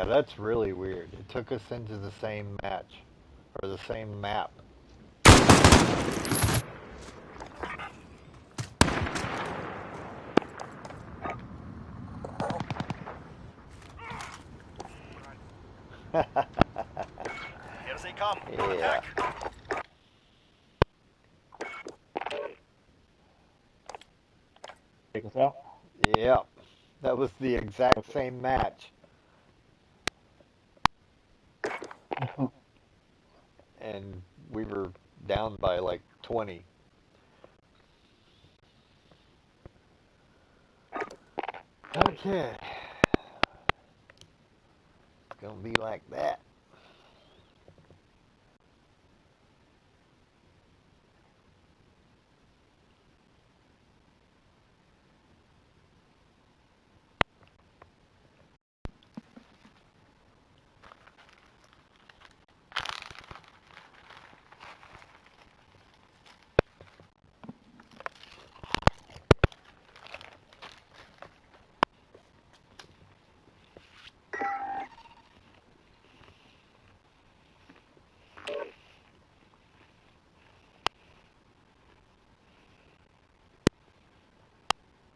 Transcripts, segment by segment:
that's really weird. It took us into the same match, or the same map. Here they come. Yeah. Attack. Take us out. Yep. That was the exact same match. And we were down by like 20. Okay. It's gonna be like that.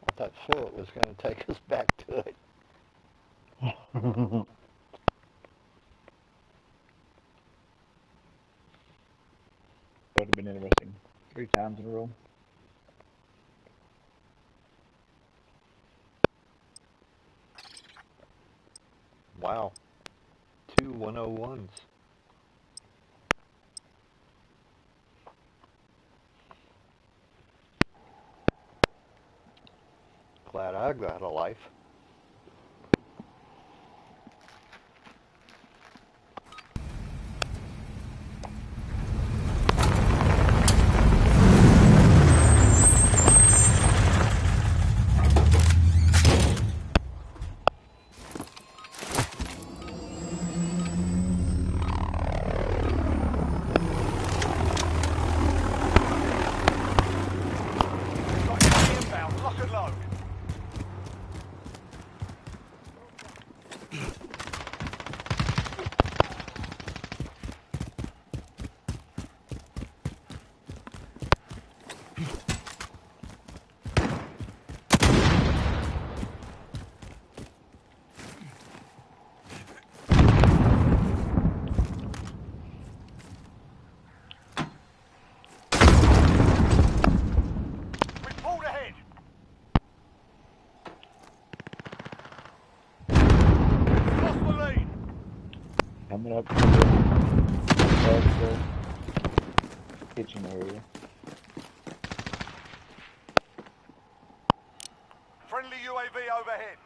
I thought Philip was going to take us back to it. Would have been interesting. 3 times in a row. Wow. 2 101s. Glad I got a life. Got enemy inbound. Lock and load. We pulled ahead. Lost the lead. Coming up to the kitchen area. Friendly UAV overhead.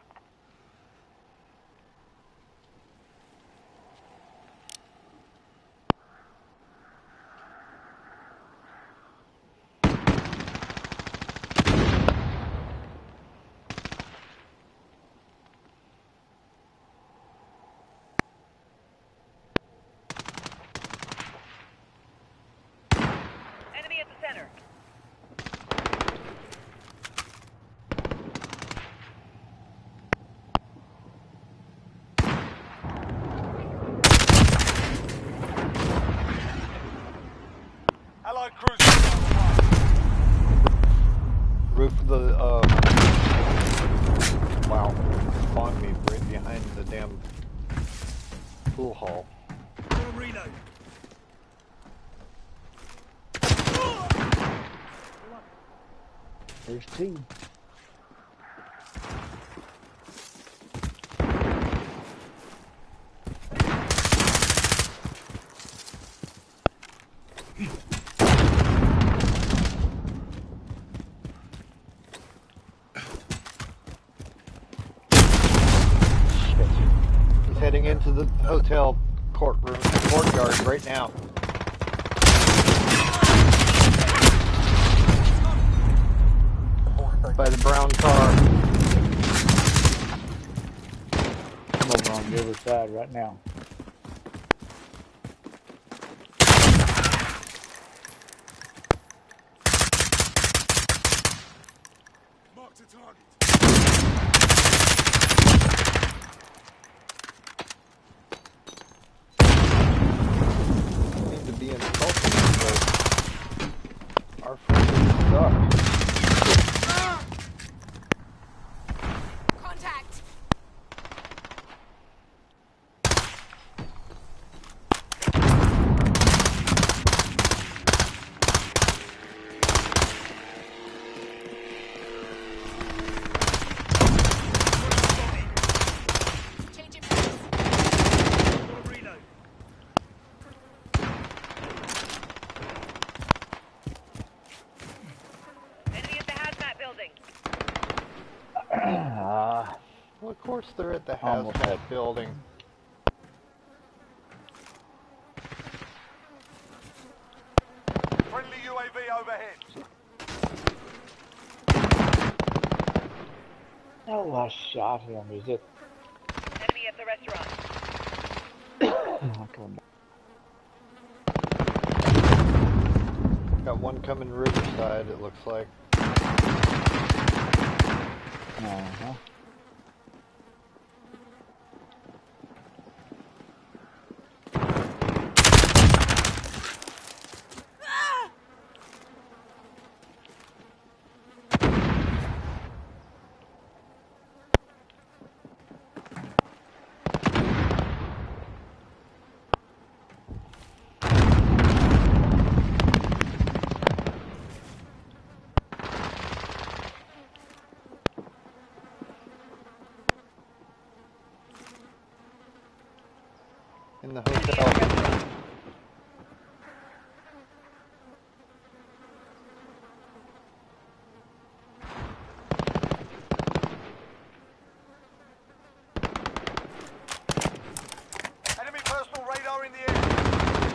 Enemy at the center. Allied cruiser. Roof of the, wow, spawned me right behind the damn pool hall. Reload. There's 2. He's heading into the hotel courtyard right now. By the brown car. I'm over on the other side right now. Mark the target. course they're at the Almost hazmat dead. building. Friendly UAV overhead. Oh, I shot him. Is it? Enemy at the restaurant. Come on. Got one coming Riverside, it looks like. Uh-huh. In the Enemy at the hotel. restaurant. Enemy personal radar in the air.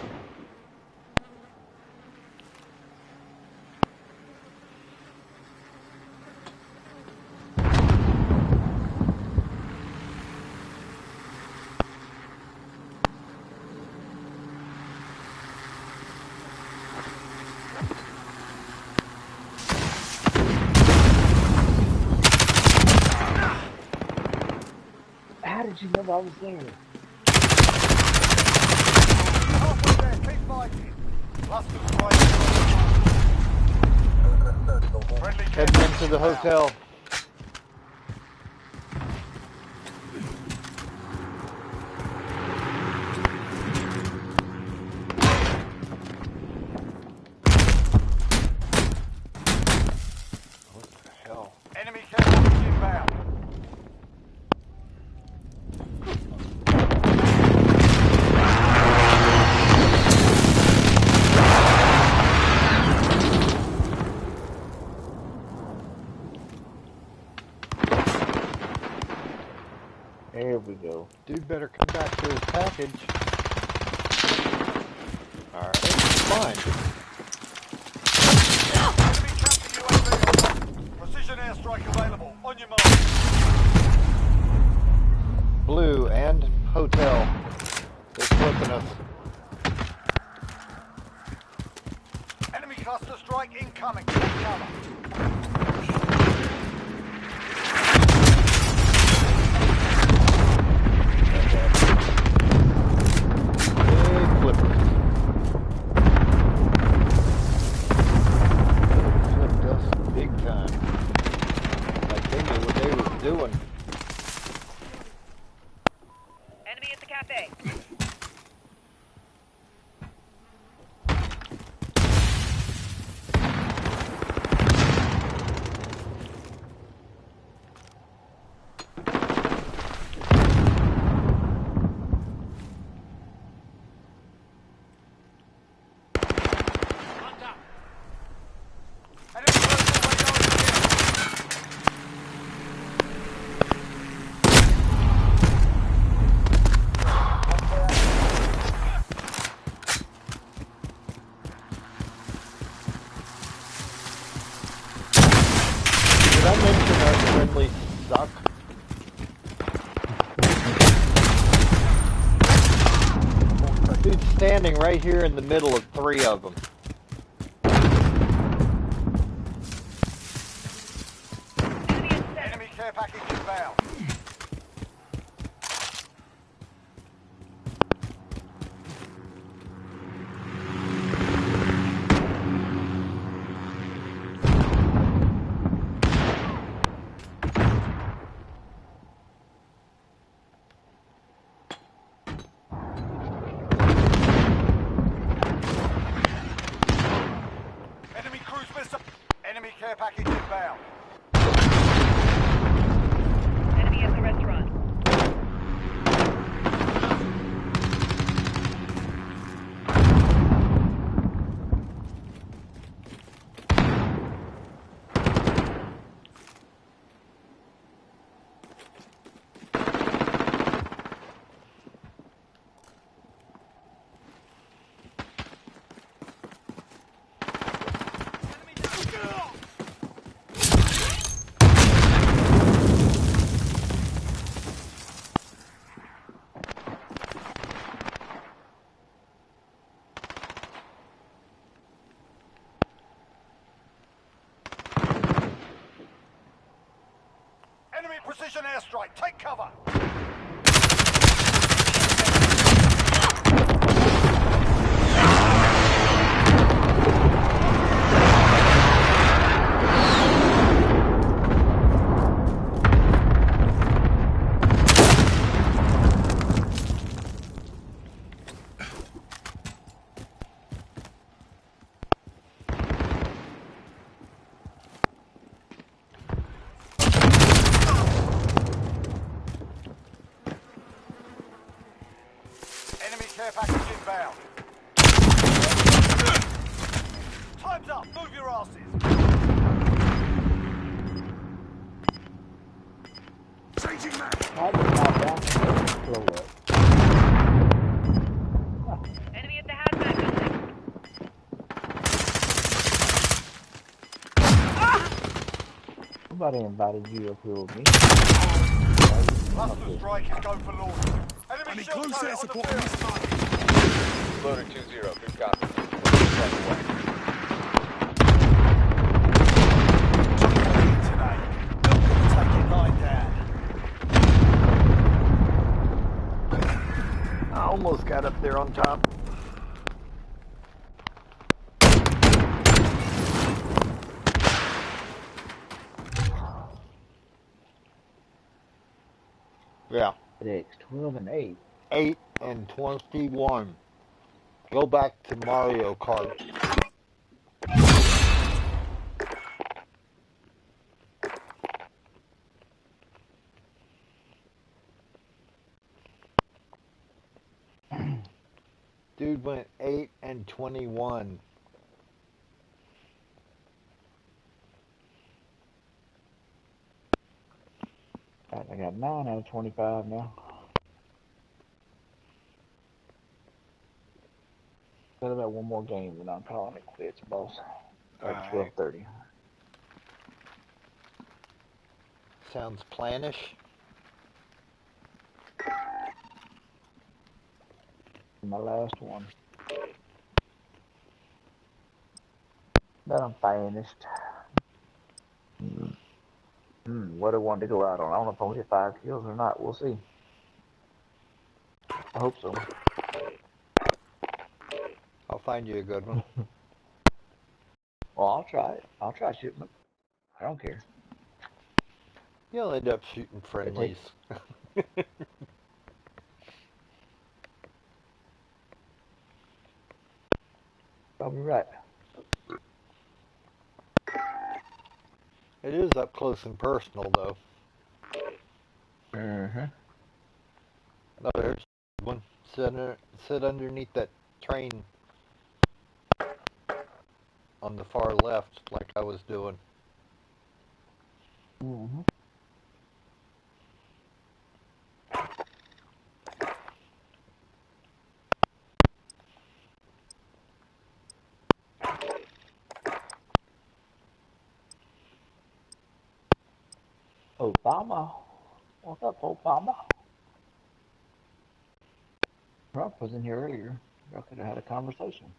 How did you know I was there? Halfway there, keep fighting. Cluster strike. Friendly care Heading package into the inbound. hotel. What the hell? Enemy care package inbound. There we go. Dude better come back to his package. Alright, fine. Enemy counter UAV. Precision airstrike available. On your mark. Blue and hotel. They're flipping us. Enemy cluster strike incoming. Take cover. Big flippers. Flipped us big time. Like they knew what they was doing. Enemy at the cafe. Enemy personal radar in the air. Did I mention our friendly suck? Dude's standing right here in the middle of three of them. Enemy at center. Enemy care package inbound. Precision airstrike. Take cover. Enemy care package inbound. Time's up. Move your asses. Changing mag. How did not down slow up? Enemy at the hazmat building. Somebody invited you up here with me. Cluster strike is go for launch. Enemy shell turret on the field. Loader 2-0, good copy. Today. Take it lying down. I almost got up there on top. Yeah. 12 and 8. 8 and 21. Go back to Mario Kart. Dude went 8 and 21. I got 9 out of 25 now. Got about one more game and I'm calling it quits, boss. At 12:30. Sounds plannish. My last one. But I'm finished. What I wanted to go out on. I don't know if I'll hit 5 kills or not. We'll see. I hope so. I'll find you a good one. Well, I'll try it. I'll try shooting them. I don't care. You'll end up shooting friendlies. Probably right. It is up close and personal, though. Uh-huh. Oh, there's one. Sit underneath that train on the far left, like I was doing. Mm-hmm. Obama. What's up, Obama? Trump was in here earlier. Y'all could have had a conversation.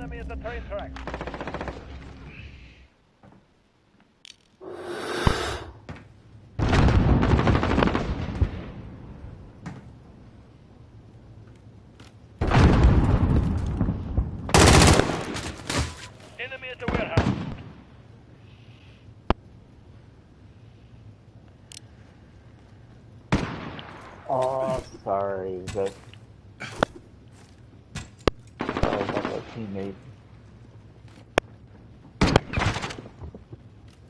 Enemy at the train tracks. Enemy at the warehouse. Oh, sorry, but sorry about that teammate.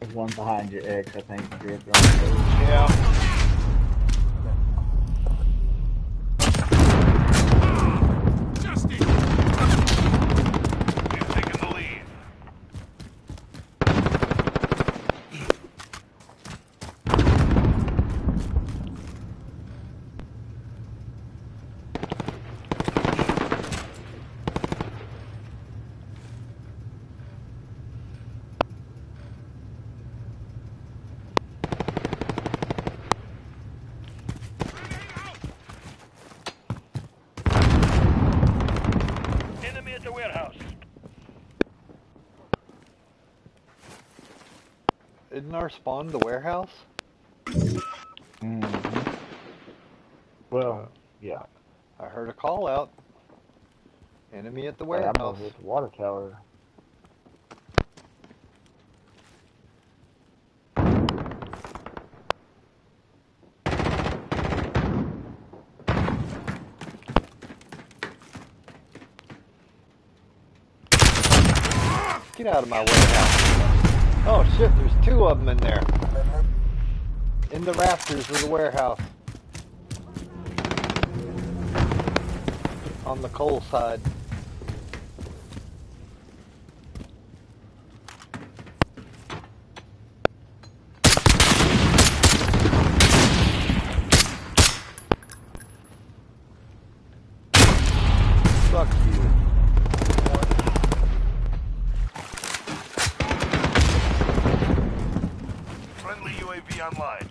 There's one behind your X, I think. Yeah. We've taken the lead. Enemy at the warehouse. Isn't our spawn the warehouse? Mm-hmm. Well, yeah. I heard a call out. Enemy at the I'm warehouse. over at the water tower. Get out of my warehouse. Oh shit, there's two of them in there. In the rafters of the warehouse. On the coal side. Fuck you. Friendly UAV online.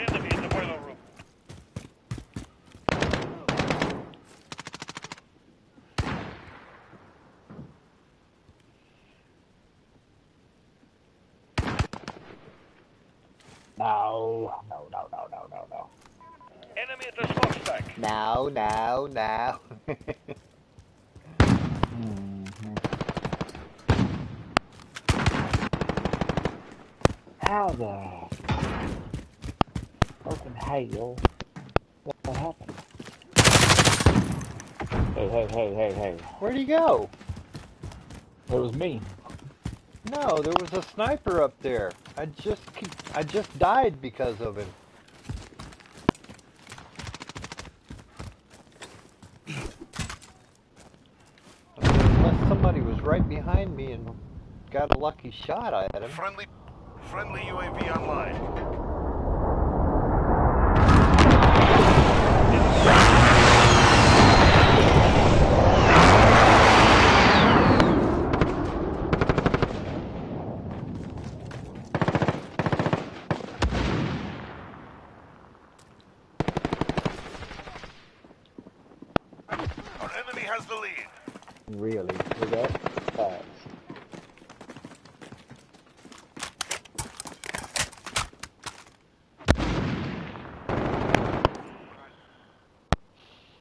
Enemy in the boiler room. No. Enemy at the smokestack. Now. Mm-hmm. How the open hell? What happened? Hey. Where'd he go? It was me. No, there was a sniper up there. I just died because of him. Unless somebody was right behind me and got a lucky shot at him. Friendly UAV online. Our enemy has the lead. Really? Was that fast?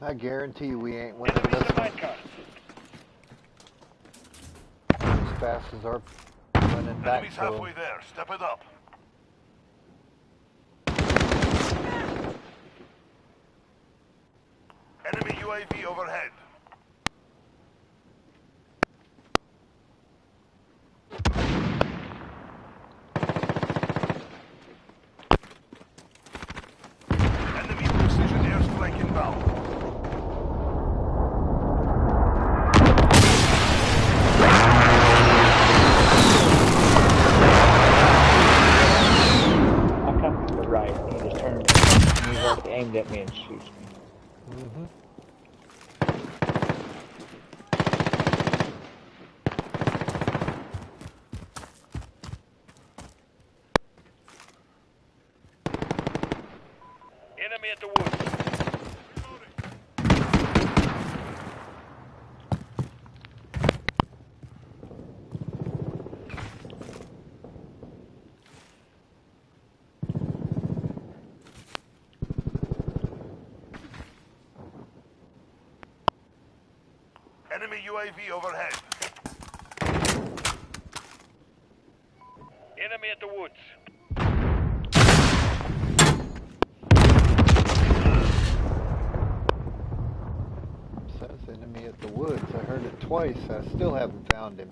I guarantee you we ain't winning Enemy this in the one minecart. as fast as our running back Enemy's to 'em. halfway there. Step it up. Enemy UAV overhead. Enemy precision airstrike inbound. I come from the right, and he just turned and he like aimed at me and shoots me. Mm-hmm. Enemy UAV overhead. Enemy at the woods. Says enemy at the woods. I heard it twice. I still haven't found him.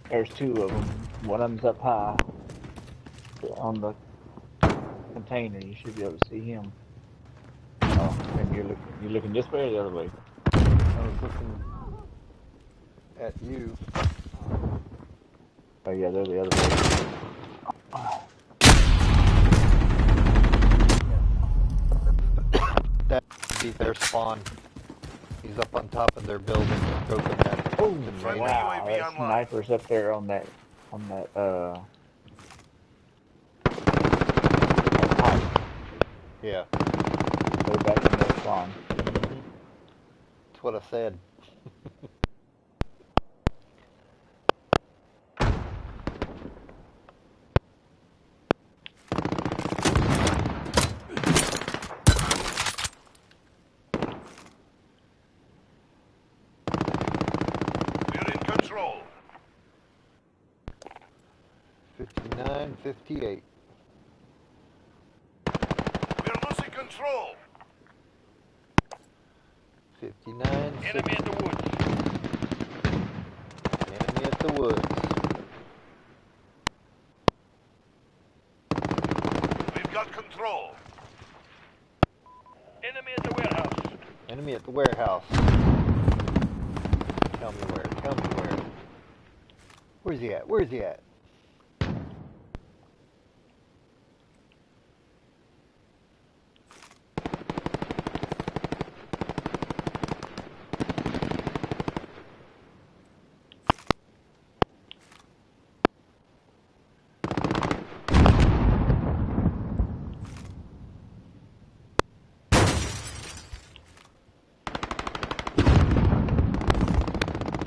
There's two of them. One of them's up high on the container. You should be able to see him. Oh, and you're looking this way or the other way? I was looking at you. Oh yeah, they're the other way. That would be their spawn. He's up on top of their building. Broken that. Oh, Friendly Wow, UAV that online. sniper's up there on that pipe. yeah. They're back in their spawn. That's what I said. We're in control. 59, 58. We're losing control. 59, Enemy at the woods. enemy at the woods. We've got control. Enemy at the warehouse. Enemy at the warehouse. Tell me where. Tell me where. Where's he at? Where's he at?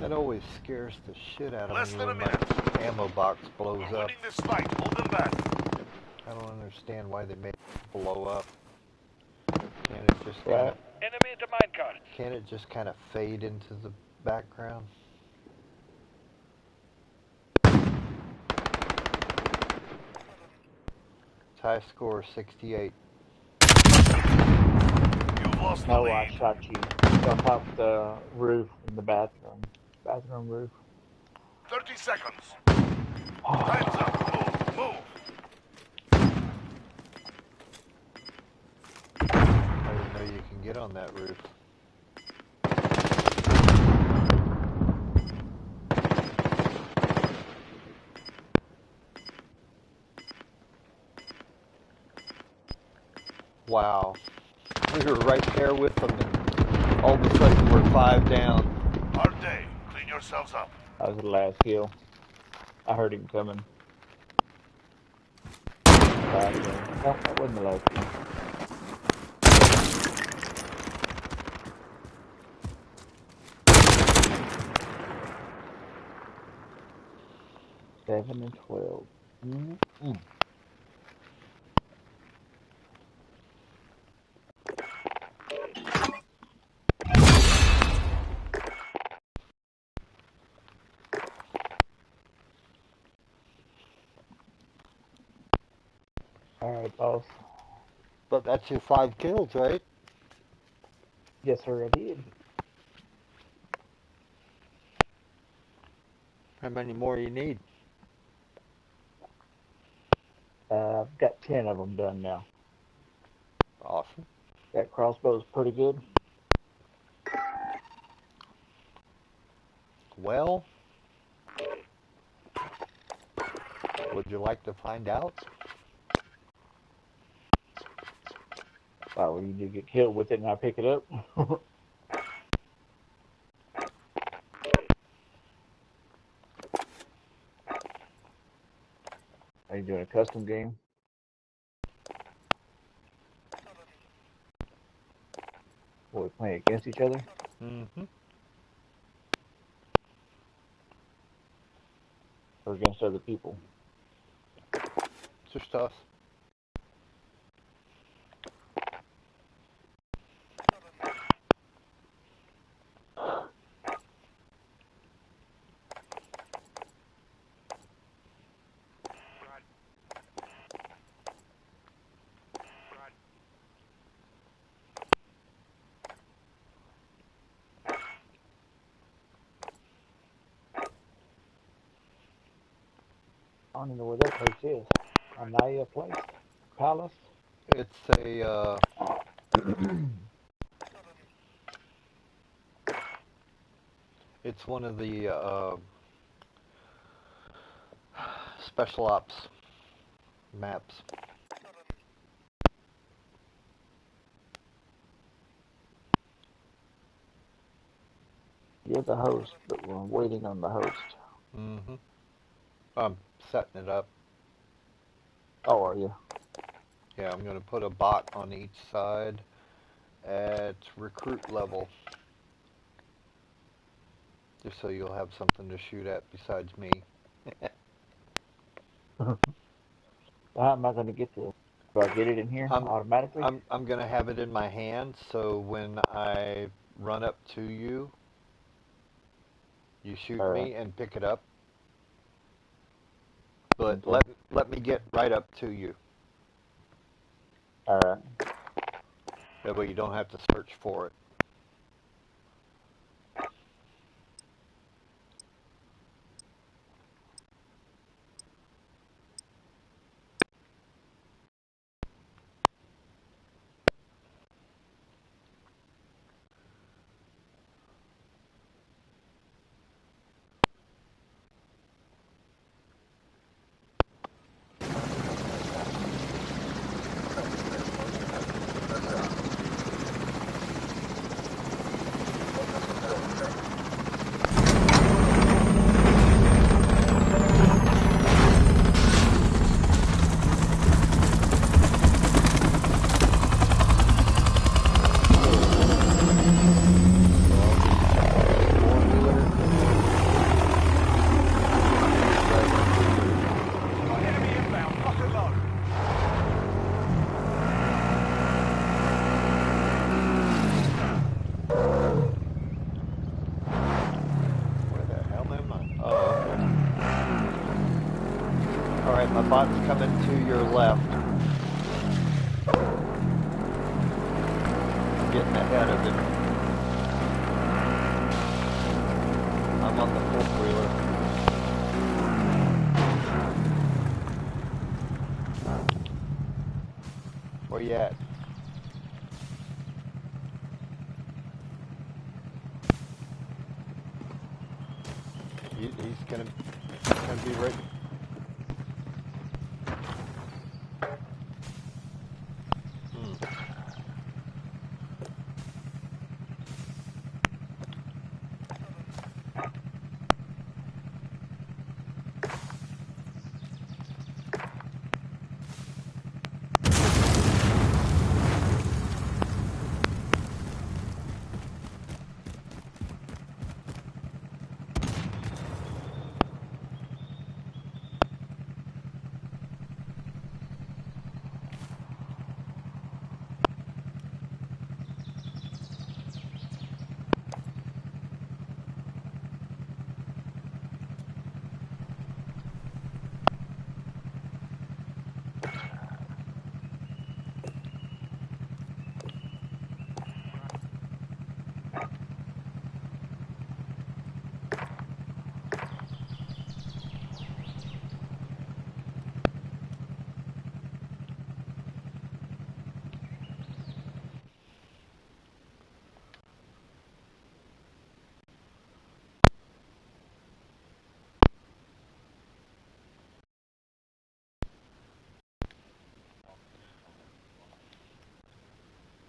That always scares the shit out of Less me than a when my minute. ammo box blows We're up. winning this fight. Hold them back. I don't understand why they make it blow up. Can't it just kind Right. of, Enemy at the minecart. can't it just kind of fade into the background? High score 68. You've lost the No, I lead. shot you. On top of the roof in the bathroom. Bathroom roof. 30 seconds. Time's up. Move. Move. I didn't know you can get on that roof. Wow. We were right there with them, and all of a sudden we're 5 down. Hard day. Clean yourselves up. That was the last kill. I heard him coming. No, that wasn't the last kill. Seven and 12. Alright, boss. But that's your 5 kills, right? Yes, sir, I did. How many more you need? I've got 10 of them done now. Awesome. That crossbow's pretty good. Well, would you like to find out? Well, you do get killed with it and I pick it up. Are you doing a custom game? Or we playing against each other? Mm-hmm. Or against other people? Just us. I don't even know where that place is. Anaya place? Palace? It's a, it's one of the, special ops maps. You're the host, but we're waiting on the host. Mm-hmm. I'm setting it up. Oh, are you? Yeah, I'm going to put a bot on each side at recruit level. Just so you'll have something to shoot at besides me. How am I going to get this? Do I get it in here I'm automatically? I'm going to have it in my hand, so when I run up to you, you shoot Alright. me and pick it up. But Okay. let me get right up to you. Alright. That way you don't have to search for it. Enemy inbound. Lock and load. Where the hell am I? Oh, okay. Alright, my bot's coming to your left. I'm getting ahead of it. I'm on the four-wheeler. Where you at? He's gonna be right. Hmm.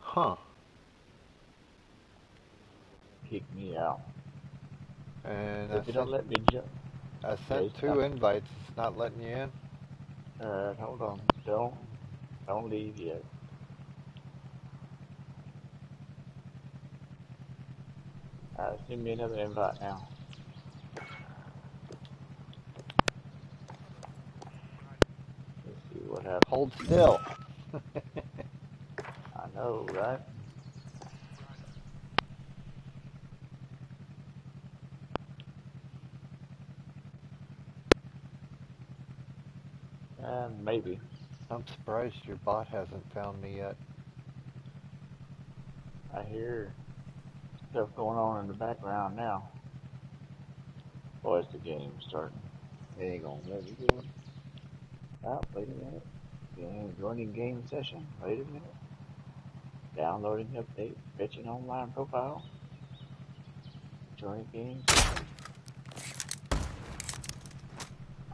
Huh. Kick me out. And If you don't let me jump. I Yeah, sent two invites. It's not letting you in. Hold on. Don't leave yet. Send me another invite now. Let's see what happens. Hold still. I know, right? Maybe. I'm surprised your bot hasn't found me yet. I hear stuff going on in the background now. Boy, it's the game starting. They ain't gonna let me do it. Oh, wait a minute. Joining game session. Wait a minute. Downloading update. Fetching online profile. Joining game session.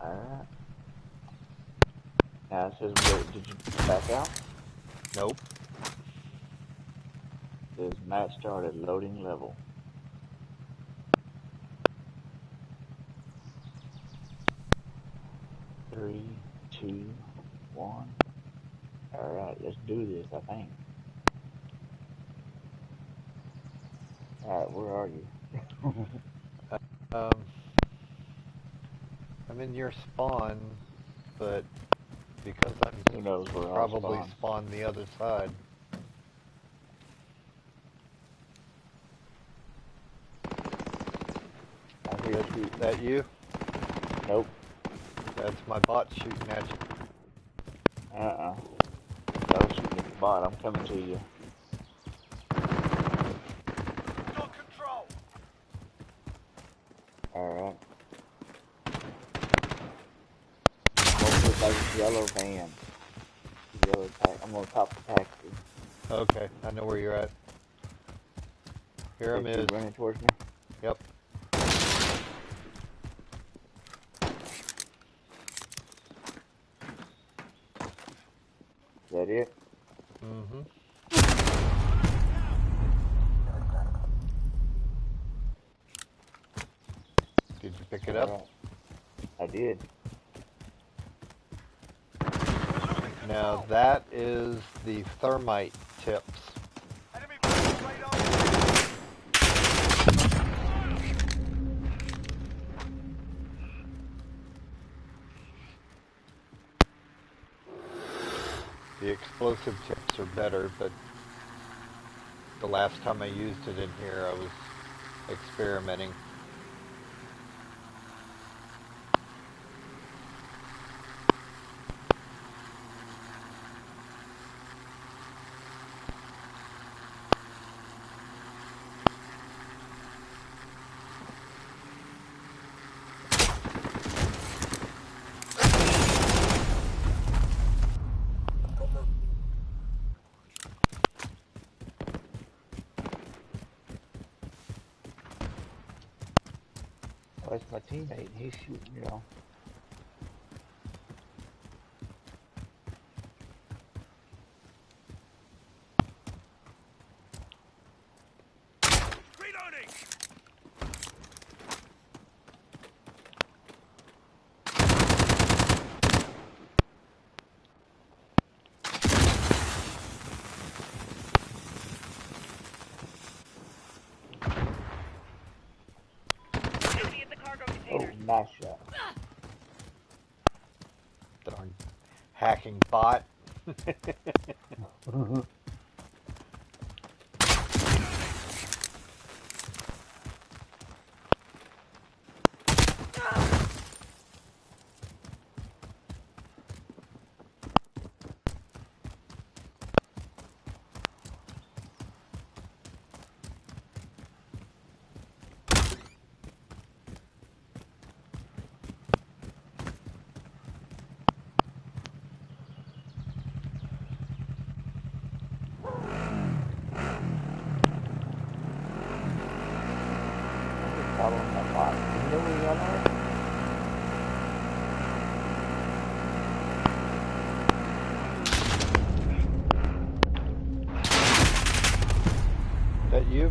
Alright. Now it says, did you back out? Nope. It says match started. Loading level. Three, two, one. Alright, let's do this, I think. Alright, where are you? I'm in your spawn, but because Who I'm knows where I'll probably spawn. spawn the other side. I hear you. That you? Nope. That's my bot shooting at you. I was shooting at the bot. I'm coming to you. Got control. Alright. Hopefully like a yellow van. Yellow taxi. I'm gonna top the taxi. Okay, I know where you're at. Here You is. running towards me? Yep. Is that it? Mm-hmm. Did you pick it up? Alright. I did. Now that is the thermite tips. Enemy vehicle radar. The explosive tips are better, but the last time I used it in here, I was experimenting. Oh, it's my teammate. He's shooting, you know. Reloading. Enemy at the cargo Oh, containers. nice shot. Darn hacking bot. Following that bot. You know where y'all are? Is that you?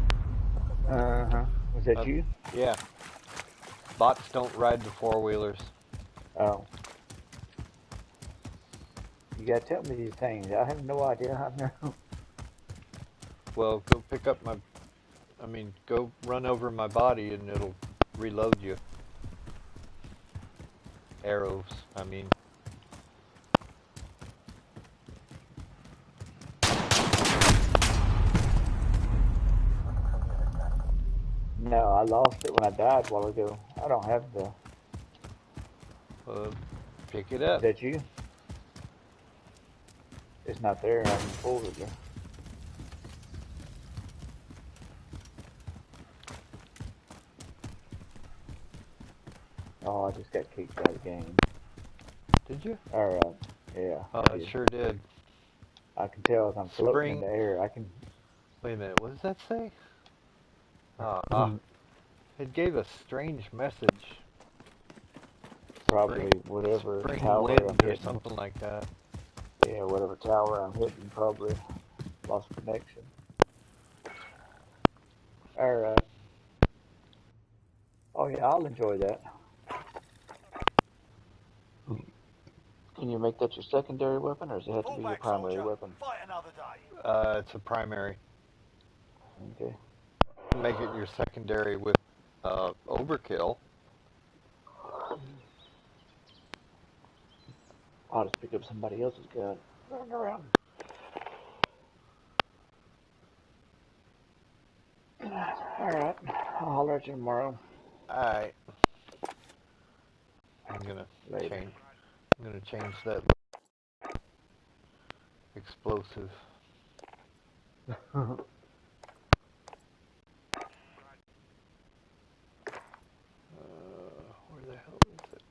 Uh-huh. Was that you? Yeah. Bots don't ride the four-wheelers. Oh. You gotta tell me these things. I have no idea how to know. Well, go pick up my... go run over my body and it'll reload you. Arrows, I mean. No, I lost it when I died a while ago. I don't have the... Pick it Is up. that you? It's not there. I haven't pulled it yet. Oh, I just got kicked out of the game. Did you? Alright, yeah. Oh, I it did. sure did. I can tell as I'm floating in the air. I can... Wait a minute, what does that say? It gave a strange message. Probably whatever Spring tower wind I'm or hitting. something like that. Yeah, whatever tower I'm hitting probably lost connection. Alright. Oh yeah, I'll enjoy that. Can you make that your secondary weapon, or does it have to Fall be your back, primary soldier. weapon? Fight another day. It's a primary. Okay. Make it your secondary with overkill. I'll just pick up somebody else's gun. Run around. Alright. I'll holler at you tomorrow. Alright. I'm gonna Later. change that explosive. Where the hell is it?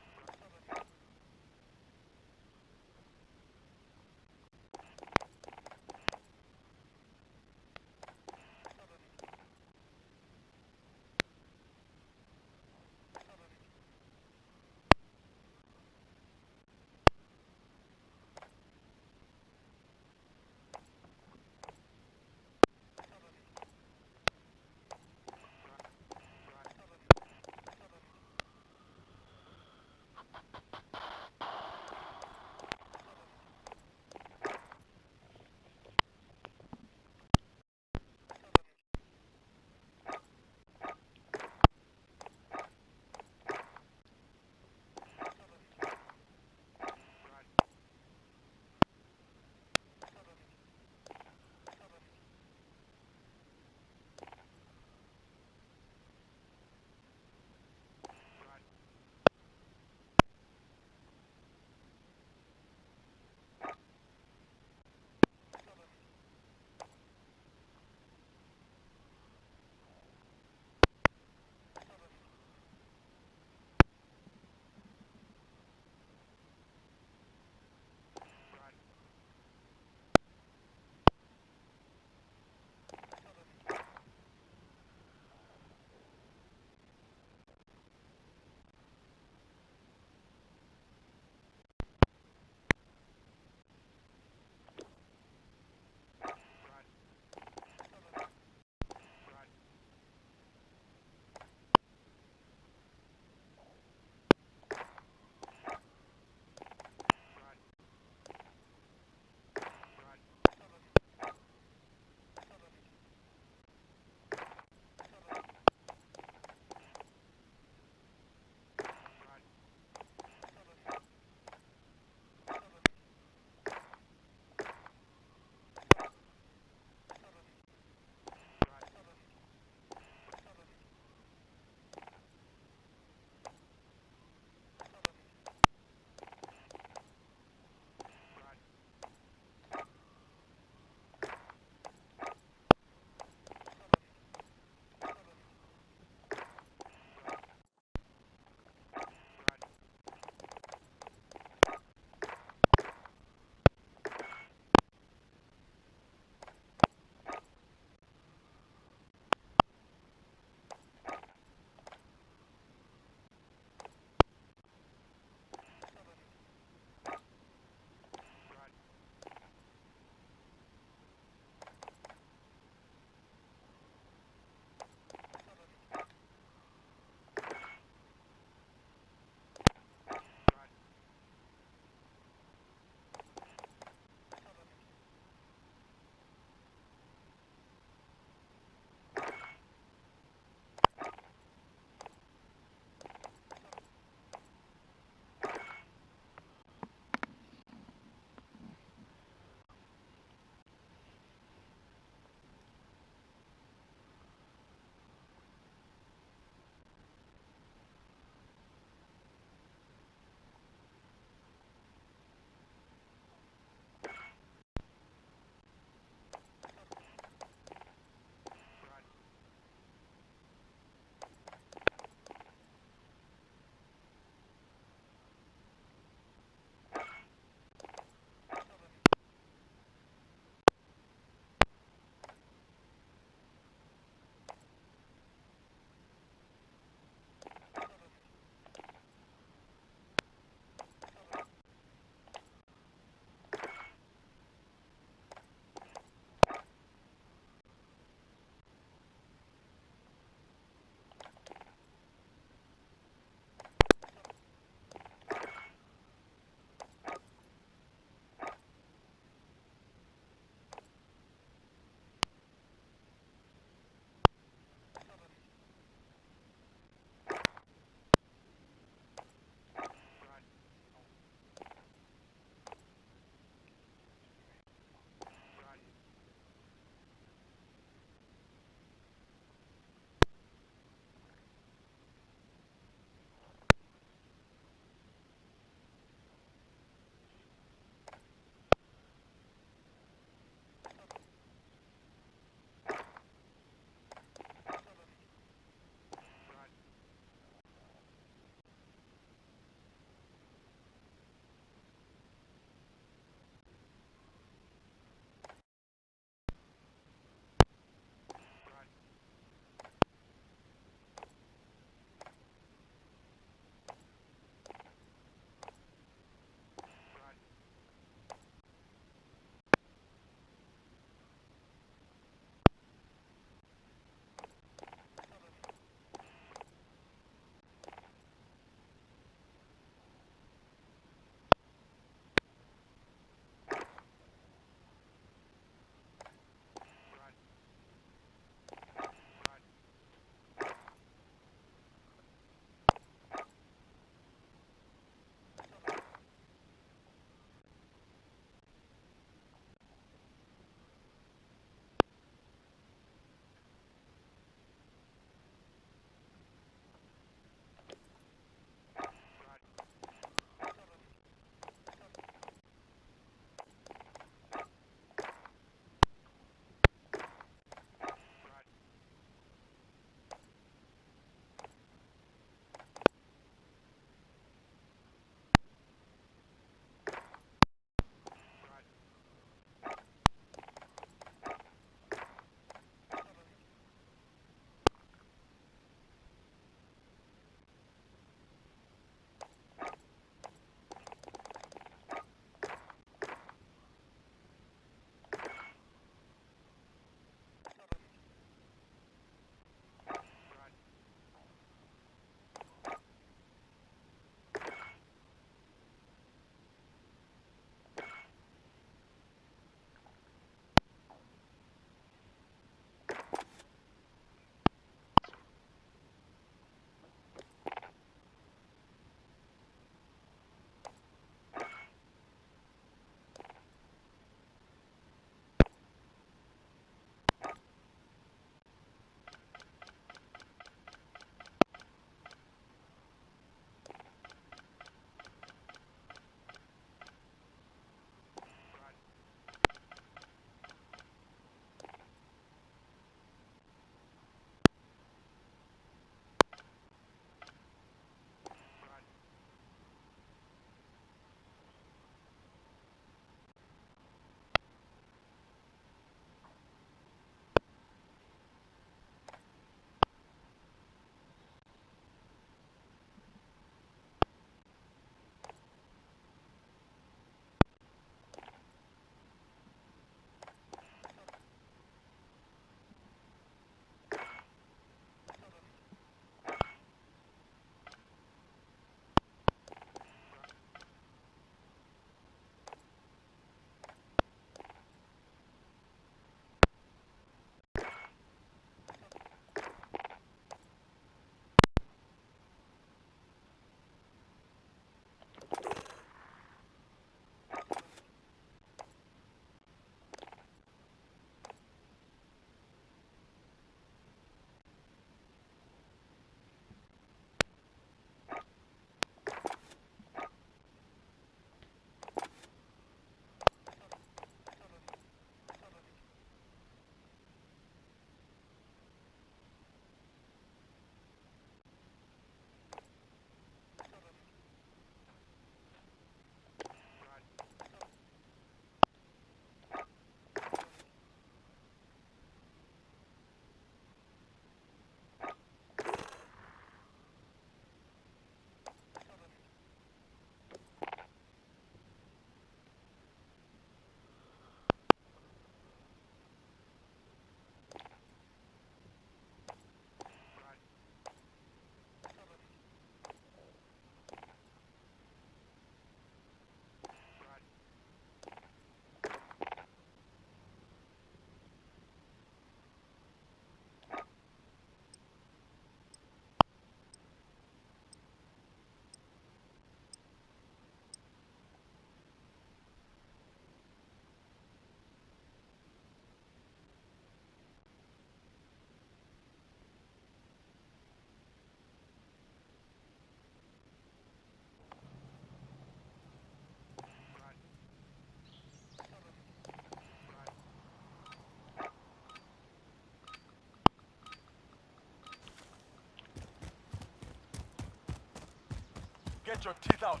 Get your teeth out.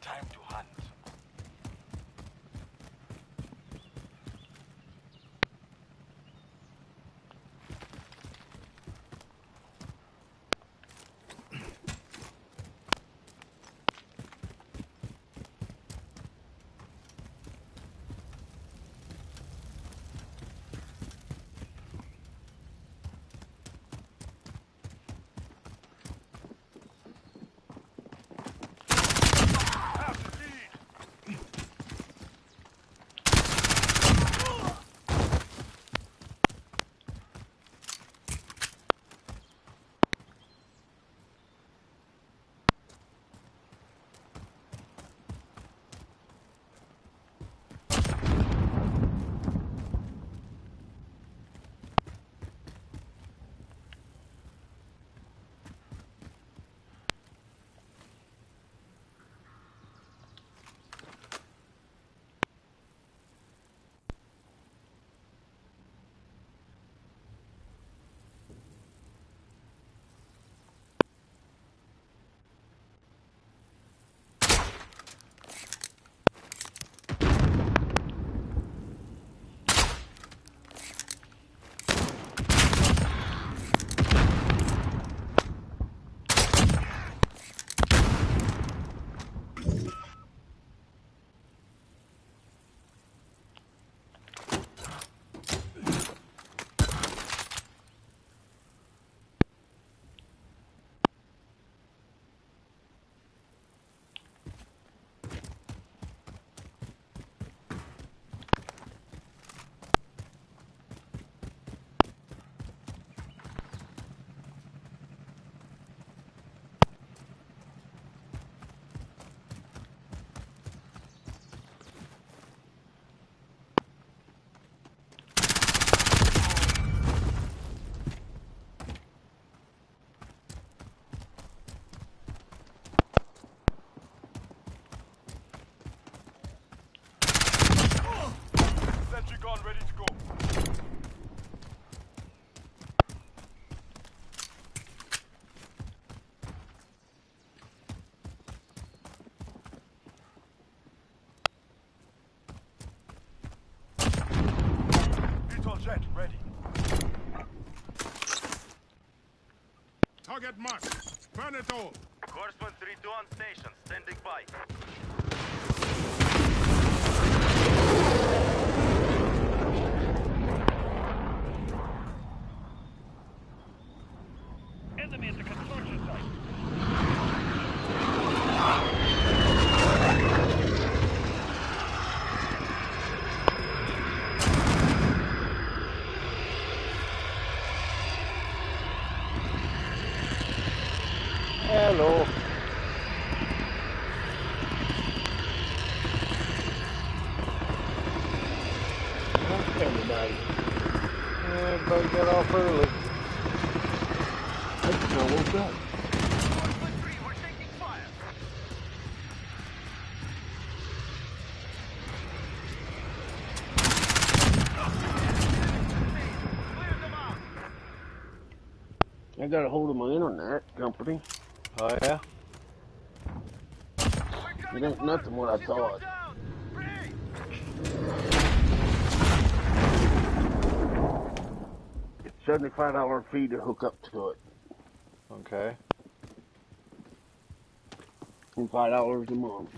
Time to hunt. Sentry gun ready to go. Beetle jet ready. Target marked. Burn it all. Horseman 3-2 on station, standing by. Enemy at the construction site. Hello. Everybody. Everybody got off early. I just now woke up. Horseman 3, we're taking fire. Clear them out. I got a hold of my internet company. Oh yeah? It ain't nothing what I thought. It's $75 fee to hook up to it. Okay. And $5 a month.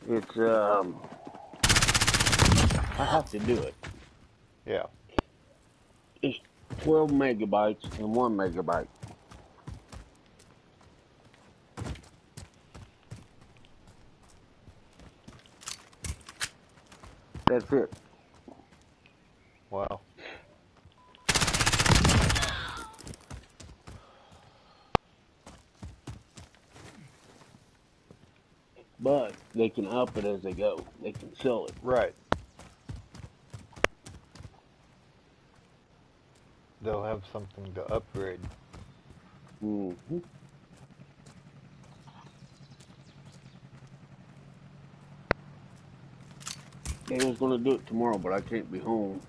It's I have to do it. Yeah. It's 12 megabytes and 1 megabyte. That's it. Wow. But they can up it as they go. They can sell it. Right. They'll have something to upgrade. Mm-hmm. They was going to do it tomorrow, but I can't be home.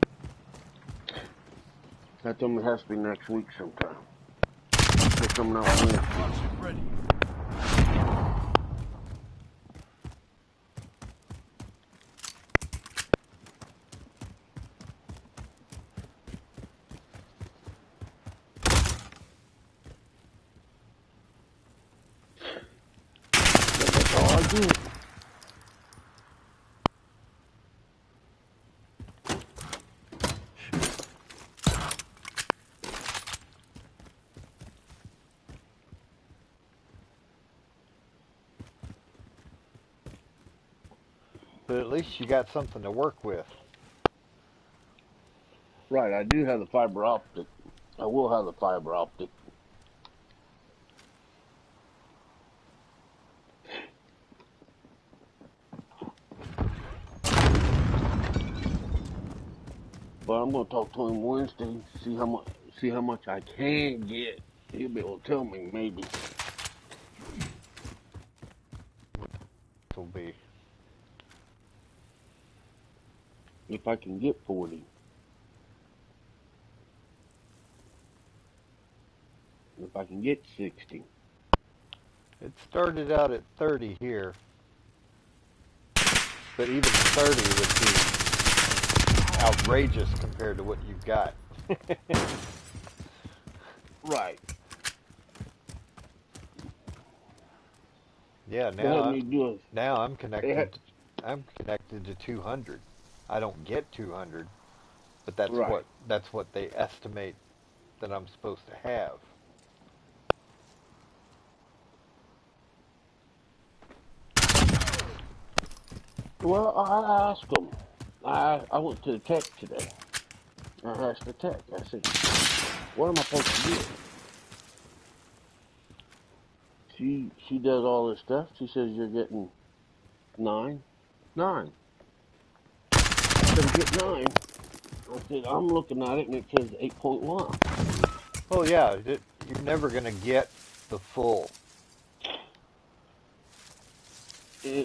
I told them it has to be next week sometime. This coming out Wednesday. Dropship ready. That's all I do. But at least you got something to work with. Right, I do have the fiber optic. I will have the fiber optic. But I'm gonna talk to him Wednesday, see how much I can get. He'll be able to tell me maybe. Will be. If I can get 40. If I can get 60. It started out at 30 here. But even 30 would be outrageous compared to what you've got. Right. Yeah, They had me do it. now I'm connected. I'm connected to 200. I don't get 200, but Right. that's what they estimate that I'm supposed to have. Well, I asked them. I went to the tech today. I asked the tech. I said, "What am I supposed to do?" She does all this stuff. She says you're getting 9. I said, "Get 9." I said, "I'm looking at it and it says 8.1." Oh yeah, you're never going to get the full.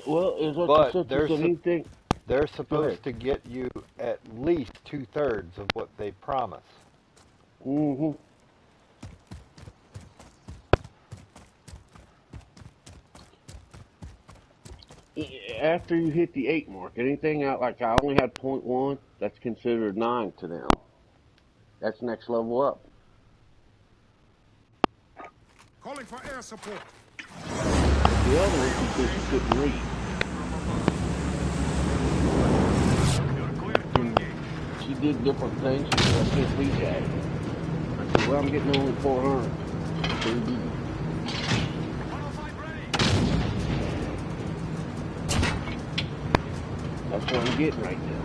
Well, is what But you said anything? they're Go ahead. supposed to get you at least 2/3 of what they promise. Mm-hmm. After you hit the 8 mark, anything out like I only had 0.1, that's considered 9 to them. That's next level up. Calling for air support. The other one, she said she couldn't read. You're clear to engage. She did different things. She said, "I can't read that." I said, "Well, I'm getting only 400. KD. 105 ready. That's what I'm getting right now.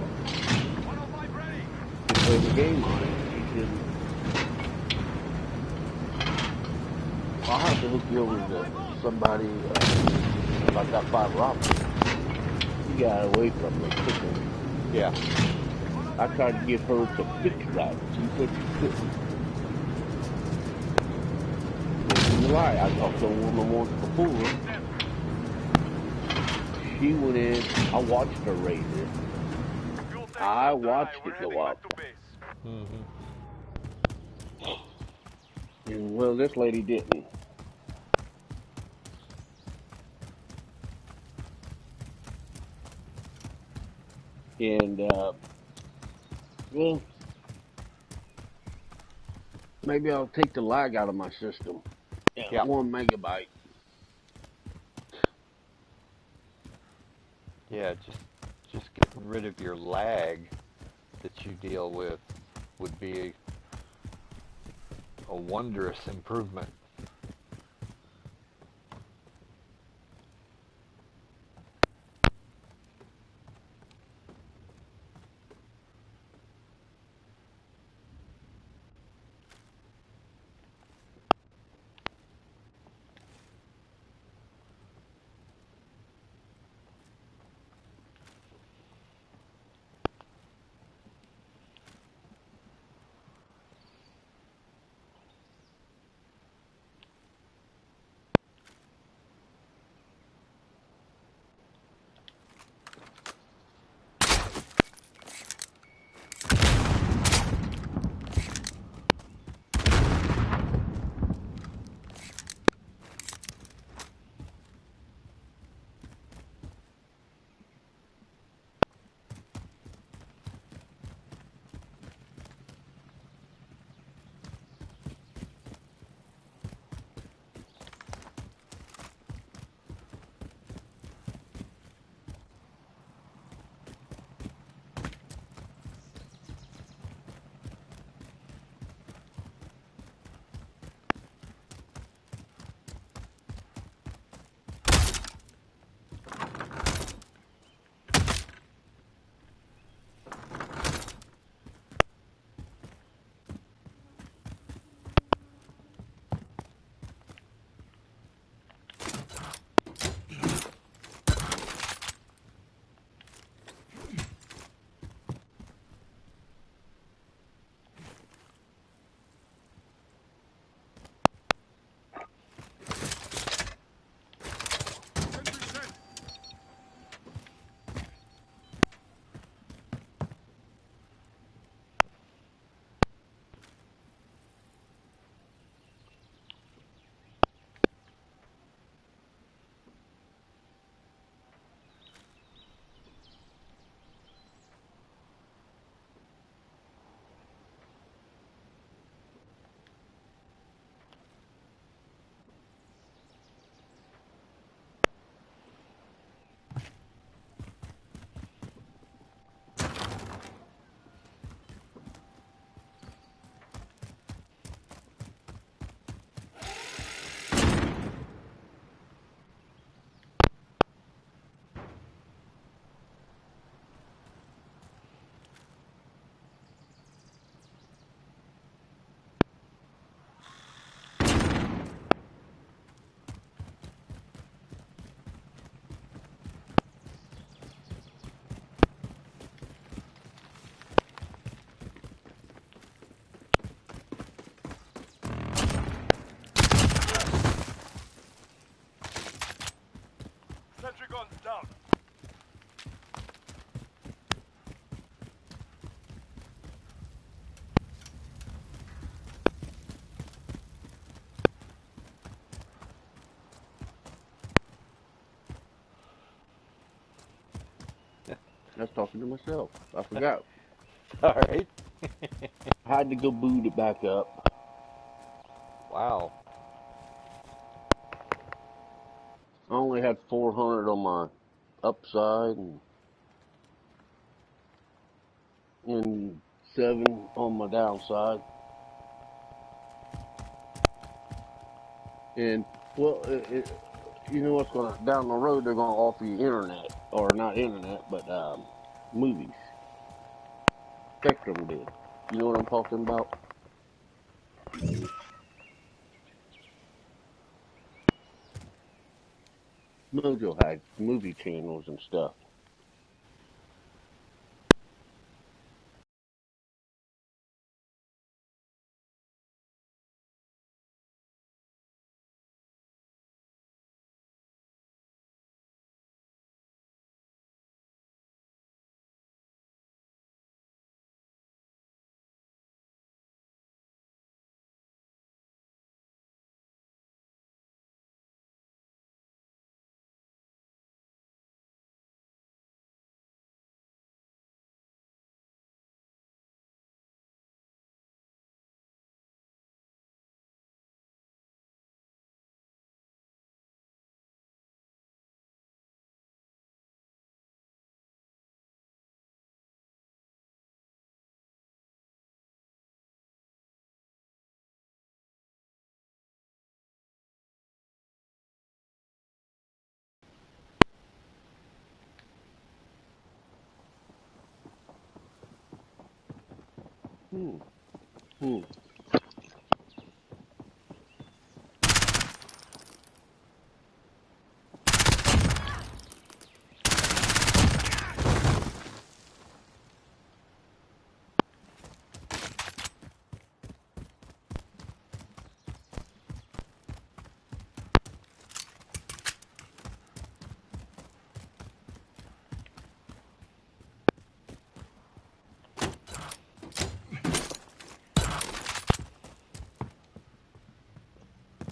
105 ready. To play the game on it." She said, "I'll have to hook you over to somebody about that fiber optic." She got away from me quickly. Yeah. I tried to get her to fix that. She said she couldn't. In July, I talked to a woman once before. She went in. I watched her raise it. Fuel tanks I are dry. watched We're it heading go back up. to base. Mm-hmm. And well, this lady didn't. And well, maybe I'll take the lag out of my system. Yeah, Yeah. 1 megabyte. Yeah, just getting rid of your lag that you deal with would be a wondrous improvement. I was talking to myself. I forgot. Alright. I had to go boot it back up. Wow. I only had 400 on my upside and 7 on my downside. And, well, you know what's going to, down the road, they're going to offer you internet, or not internet, but movies. Spectrum did. You know what I'm talking about? Mojo had movie channels and stuff. Hmm. Hmm.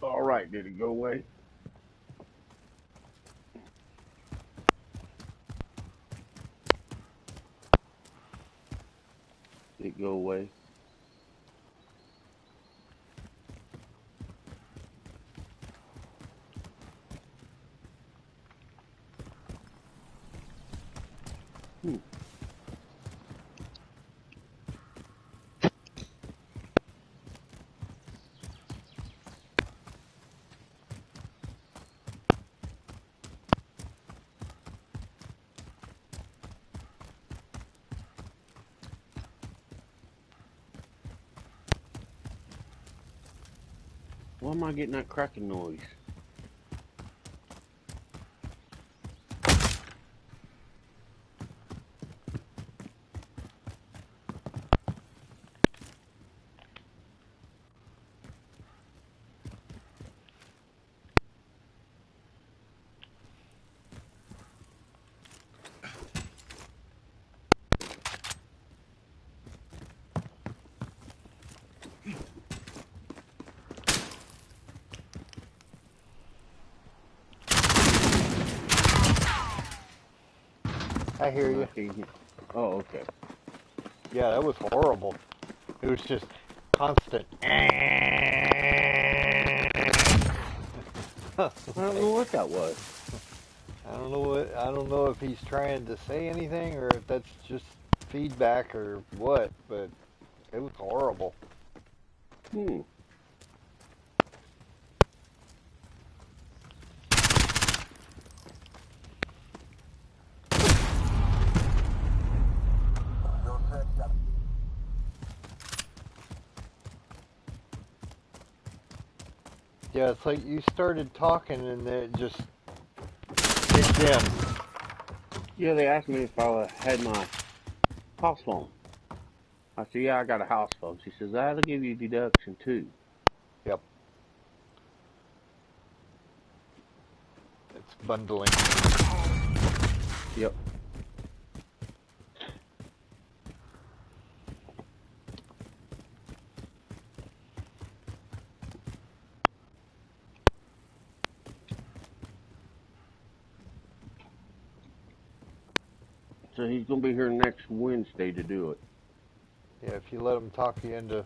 All right, did it go away? Did it go away? Hmm. Why am I getting that cracking noise? I hear I you. can't hear. Oh, okay. Yeah, that was horrible. It was just constant. I don't know what that was. I don't know if he's trying to say anything or if that's just feedback or what, but it was horrible. Hmm. Yeah, it's like you started talking and it just kicked in. Yeah, they asked me if I had my house phone. I said, yeah, I got a house phone. She says, that'll give you deduction too. Yep. It's bundling. Yep. So he's gonna be here next Wednesday to do it. Yeah, if you let them talk you into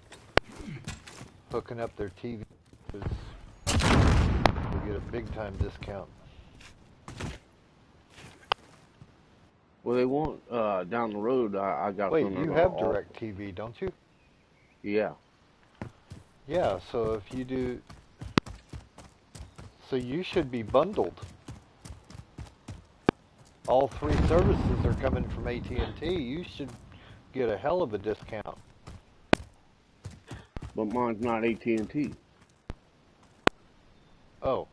hooking up their TV, you'll get a big time discount. Well, they want down the road. I got. Wait, something you that'll have offer. direct TV, don't you? Yeah. Yeah, so if you do, so you should be bundled. All 3 services are coming from AT&T. You should get a hell of a discount. But mine's not AT&T. Oh.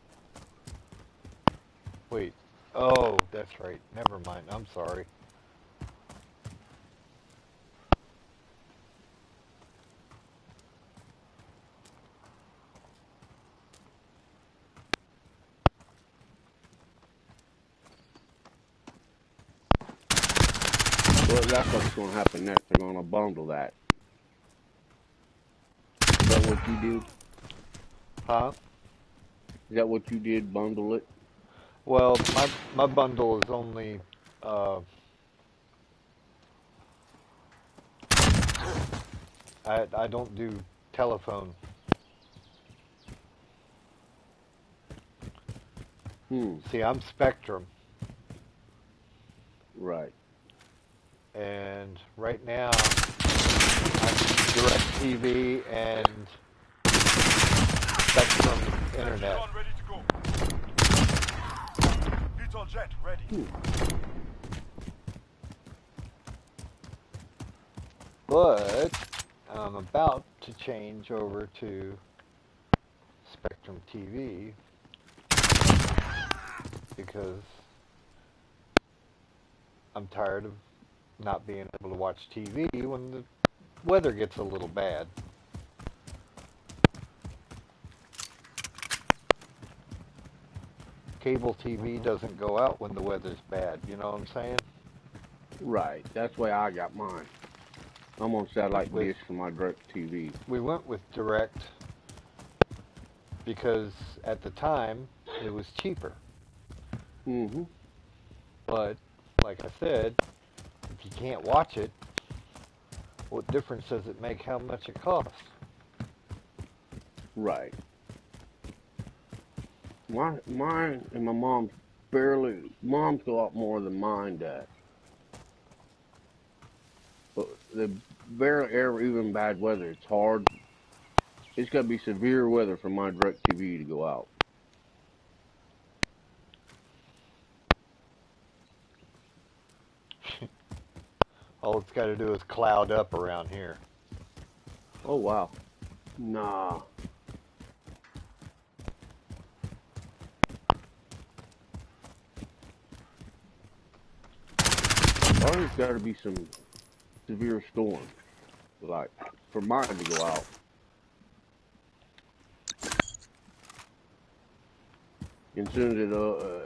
Wait. Oh, that's right. Never mind. I'm sorry. Well, that's what's going to happen next. They're going to bundle that. Is that what you did? Huh? Is that what you did? Bundle it? Well, my bundle is only I don't do telephone. See, I'm Spectrum. Right. And right now I'm DirecTV and Spectrum Internet. Gun ready to go. Beetle jet ready. But I'm about to change over to Spectrum TV because I'm tired of not being able to watch TV when the weather gets a little bad. Cable TV doesn't go out when the weather's bad, you know what I'm saying? Right. That's the way I got mine. I'm on satellite dish for my direct TV. We went with direct because at the time it was cheaper. Mm-hmm. But like I said, if you can't watch it, what difference does it make how much it costs? Right. Mine and my mom's mom's a lot more than mine does. But the barely ever even bad weather. It's hard. It's got to be severe weather for my direct TV to go out. All it's got to do is cloud up around here. Oh wow. Nah. There's got to be some severe storm, like for mine to go out. And as soon as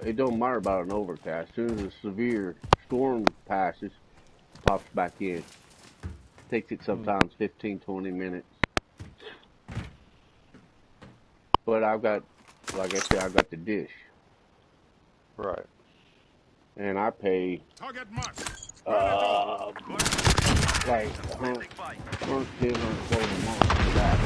it don't matter about an overcast. As soon as a severe storm passes, it pops back in. Takes it sometimes 15, 20 minutes. But I've got, like I said, I've got the dish. Right. And I pay, Target marked. like, $110, $112 a month for that.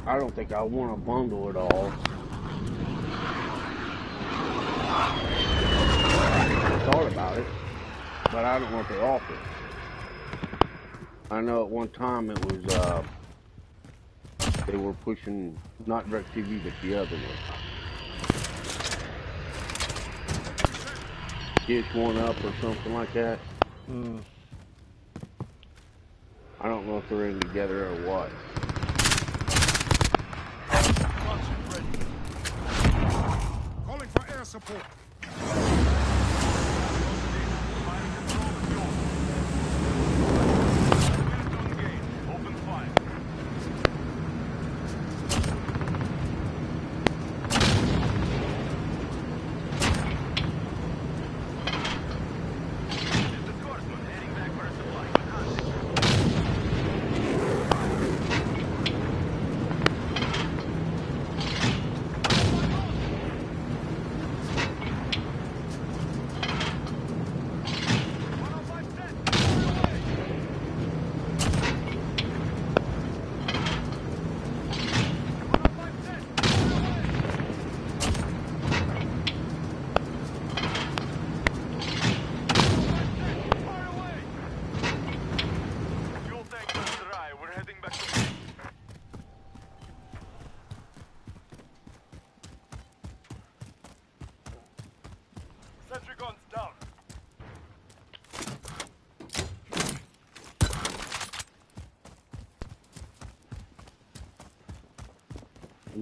I don't think I want to bundle it all. I thought about it, but I don't want to offer it. I know at one time it was, they were pushing not DirecTV, but the other one. Dish One Up or something like that. I don't know if they're in together or what. Calling for air support. Open fire.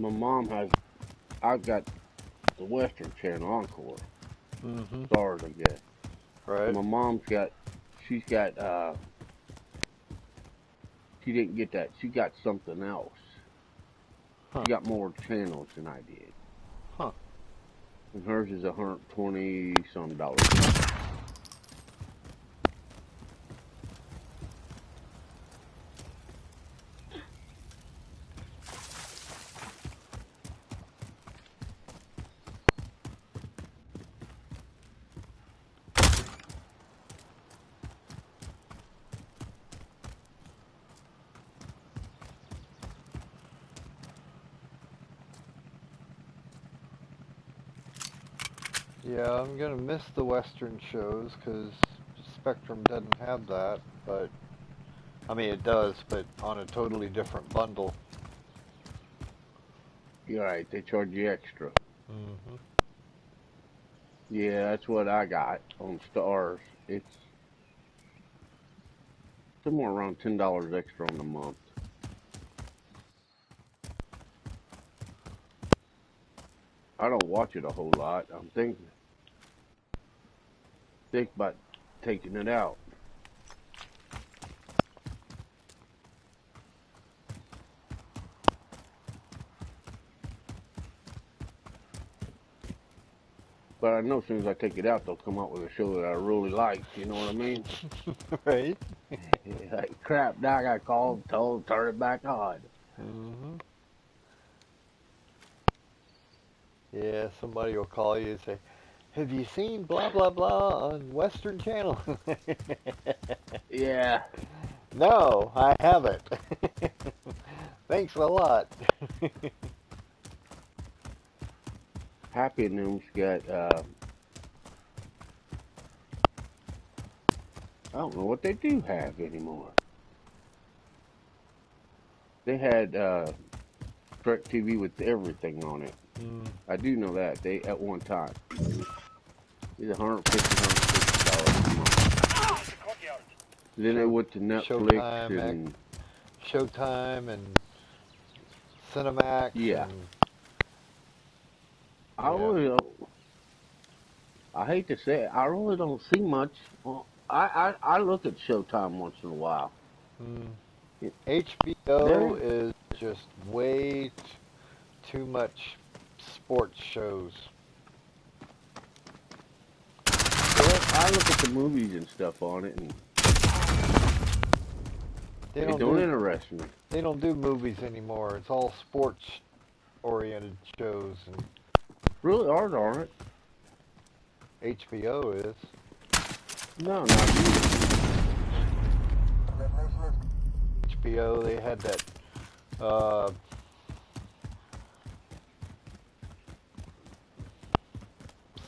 my mom has, I've got the Western Channel Encore. Mm-hmm. Stars, I guess. Right. My mom's got, she's got, she didn't get that. She got something else. Huh. She got more channels than I did. Huh. And hers is $120 some. Yeah, I'm gonna miss the Western shows because Spectrum doesn't have that. But I mean, it does, but on a totally different bundle. You're right. They charge you extra. Mm-hmm. Yeah, that's what I got on Stars. It's somewhere around $10 extra on the month. I don't watch it a whole lot. I'm think about taking it out. But I know as soon as I take it out, they'll come out with a show that I really like. You know what I mean? Right. Like, crap, now I got called, told, turn it back on. Mm-hmm. Yeah, somebody will call you and say, "Have you seen blah blah blah on Western Channel?" Yeah. No, I haven't. Thanks a lot. Happy News got, I don't know what they do have anymore. They had, Direct TV with everything on it. Mm. I do know that. They, at one time. It's $150 a month. Then they went to Netflix and Showtime and Cinemax yeah. and I yeah. really don't, I hate to say it, I really don't see much. Well, I look at Showtime once in a while. Mm. It- HBO There, is just way too much sports shows. well, I look at the movies and stuff on it, and They they don't don't do interest me. they don't do movies anymore. It's all sports oriented shows, and Really hard on it. HBO is. No, not really. HBO, they had that uh,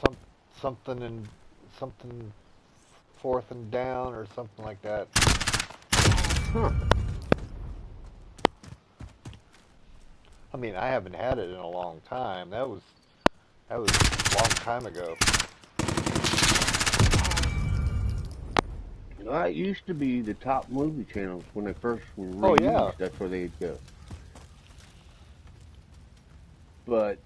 some something and something fourth and down or something like that. Huh. I mean, I haven't had it in a long time. That was a long time ago. That used to be the top movie channels when they first were Oh yeah. released. That's where they'd go. But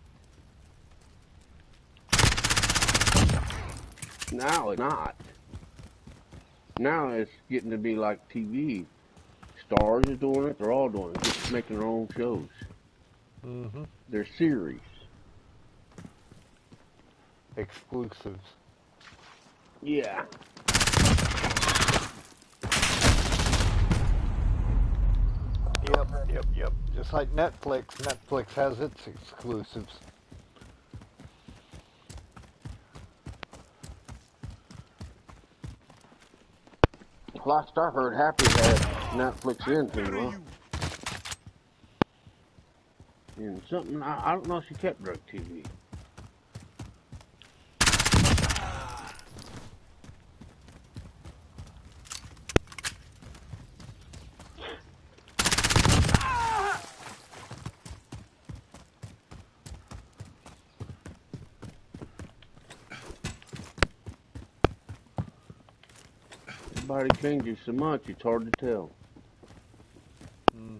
now it's not. Now it's getting to be like TV. Stars is doing it. They're all doing it. Just making their own shows. Mhm. They're series. Exclusives. Yeah. Yep. Just like Netflix. Netflix has its exclusives. Last I heard, Happy had Netflix in Better too, huh? you. And something, I don't know if she kept Direct TV. Everybody changes so much, it's hard to tell. Mm.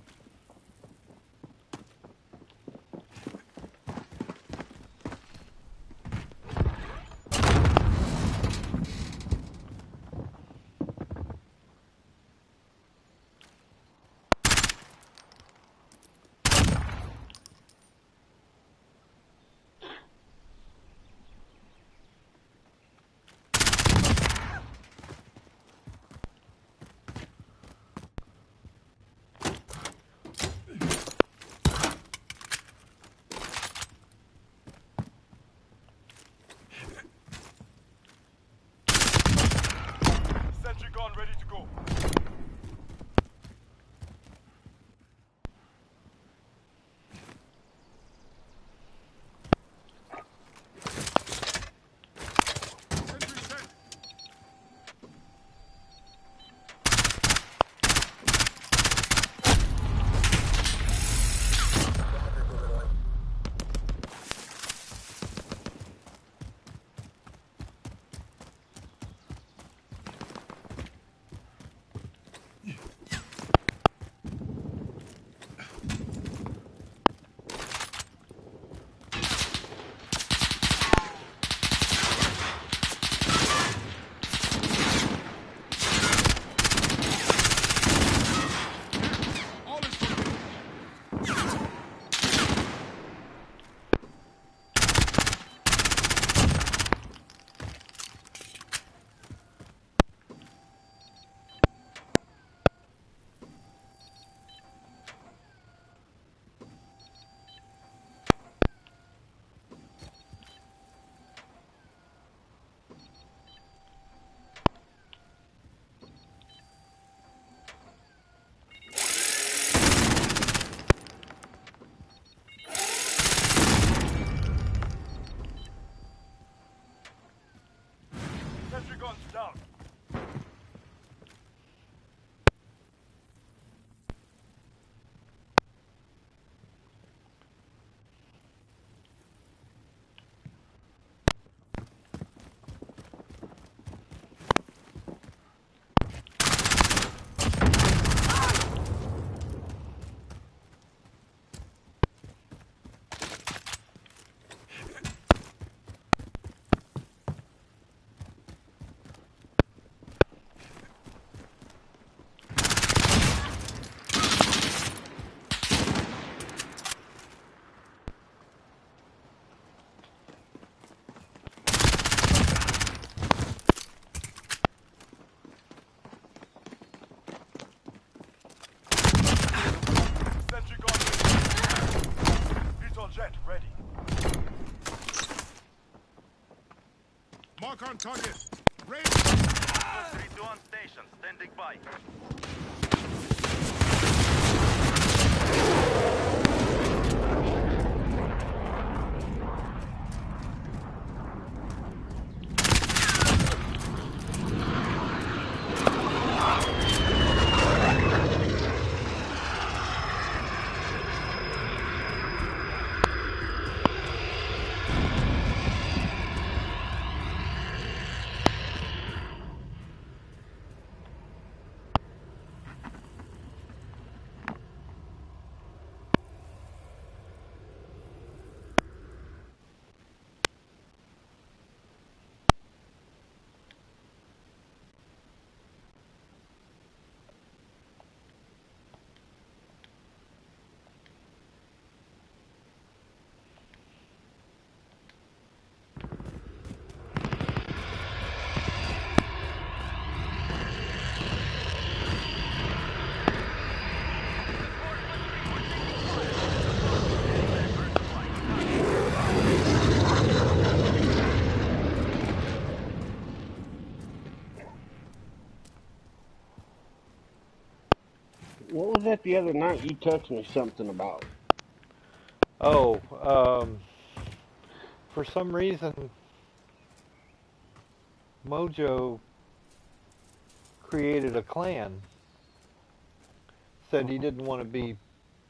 site. What was that the other night you texted me something about? Oh, for some reason, Mojo created a clan. Said he didn't want to be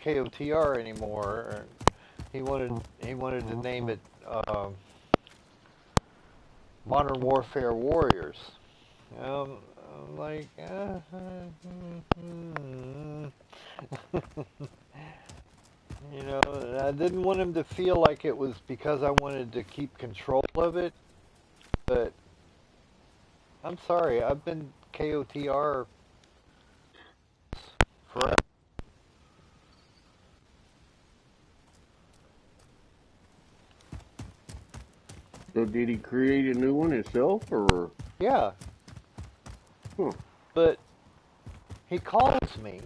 KOTR anymore. He wanted to name it Modern Warfare Warriors. I'm like, you know, I didn't want him to feel like it was because I wanted to keep control of it. But I'm sorry, I've been KOTR forever. So did he create a new one himself, or? Yeah, Huh. but he calls me.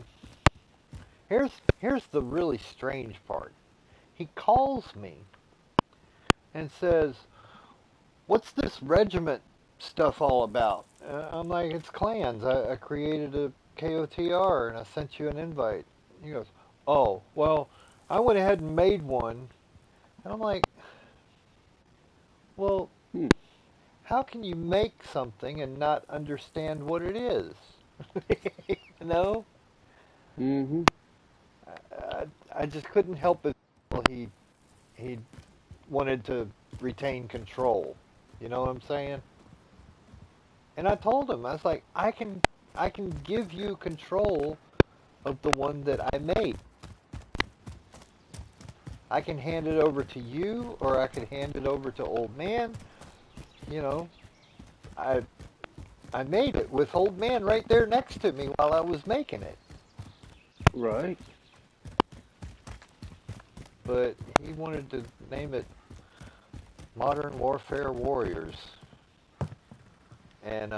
Here's the really strange part. He calls me and says, "What's this regiment stuff all about?" I'm like, "It's clans. I created a KOTR and I sent you an invite." He goes, "Oh, well, I went ahead and made one." And I'm like, "Well, Hmm. how can you make something and not understand what it is?" You know? Mm-hmm. I just couldn't help it. He wanted to retain control. You know what I'm saying? And I told him, I was like, I can give you control of the one that I made. I can hand it over to you, or I could hand it over to old man. You know, I I made it with old man right there next to me while I was making it. Right. But he wanted to name it Modern Warfare Warriors. And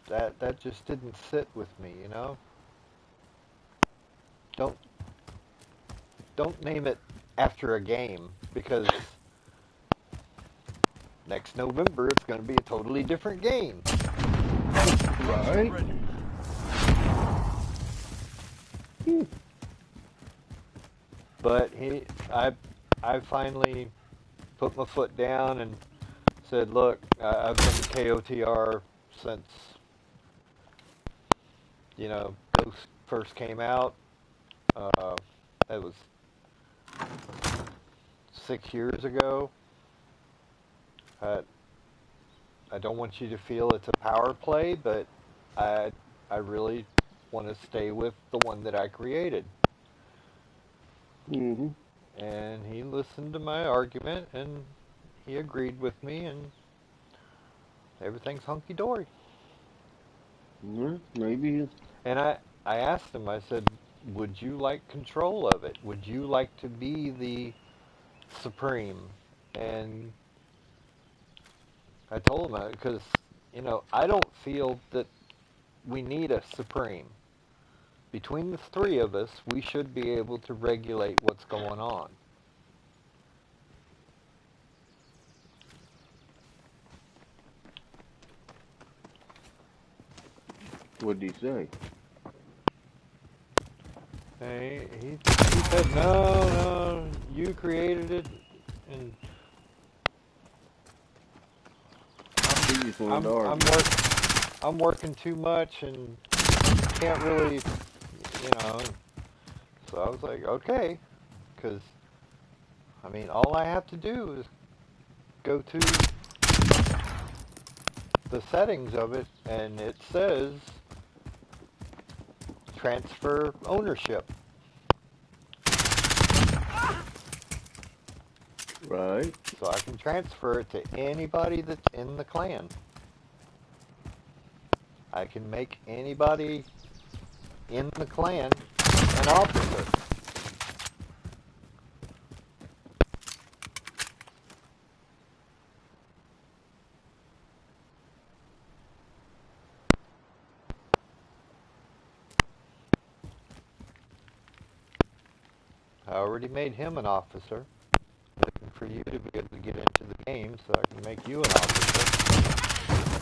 that just didn't sit with me, you know. Don't don't name it after a game, because next November it's going to be a totally different game. Right. Hmm. But I finally put my foot down and said, "Look, I've been KOTR since, you know, Ghost first came out. Uh, that was 6 years ago. I I don't want you to feel it's a power play, but I I really want to stay with the one that I created." Mm-hmm. And he listened to my argument and he agreed with me, and everything's hunky dory. Yeah, maybe. And I asked him, I said, "Would you like control of it? Would you like to be the supreme?" And I told him, because, you know, I don't feel that we need a supreme. Between the three of us, we should be able to regulate what's going on. What'd he say? He said, no, you created it, and He just wanted to argue. I'm working too much and can't really, you know. So I was like, okay, because I mean, all I have to do is go to the settings of it, and it says transfer ownership. Right. So I can transfer it to anybody that's in the clan. I can make anybody in the clan an officer. I already made him an officer. Looking for you to be able to get into the game so I can make you an officer.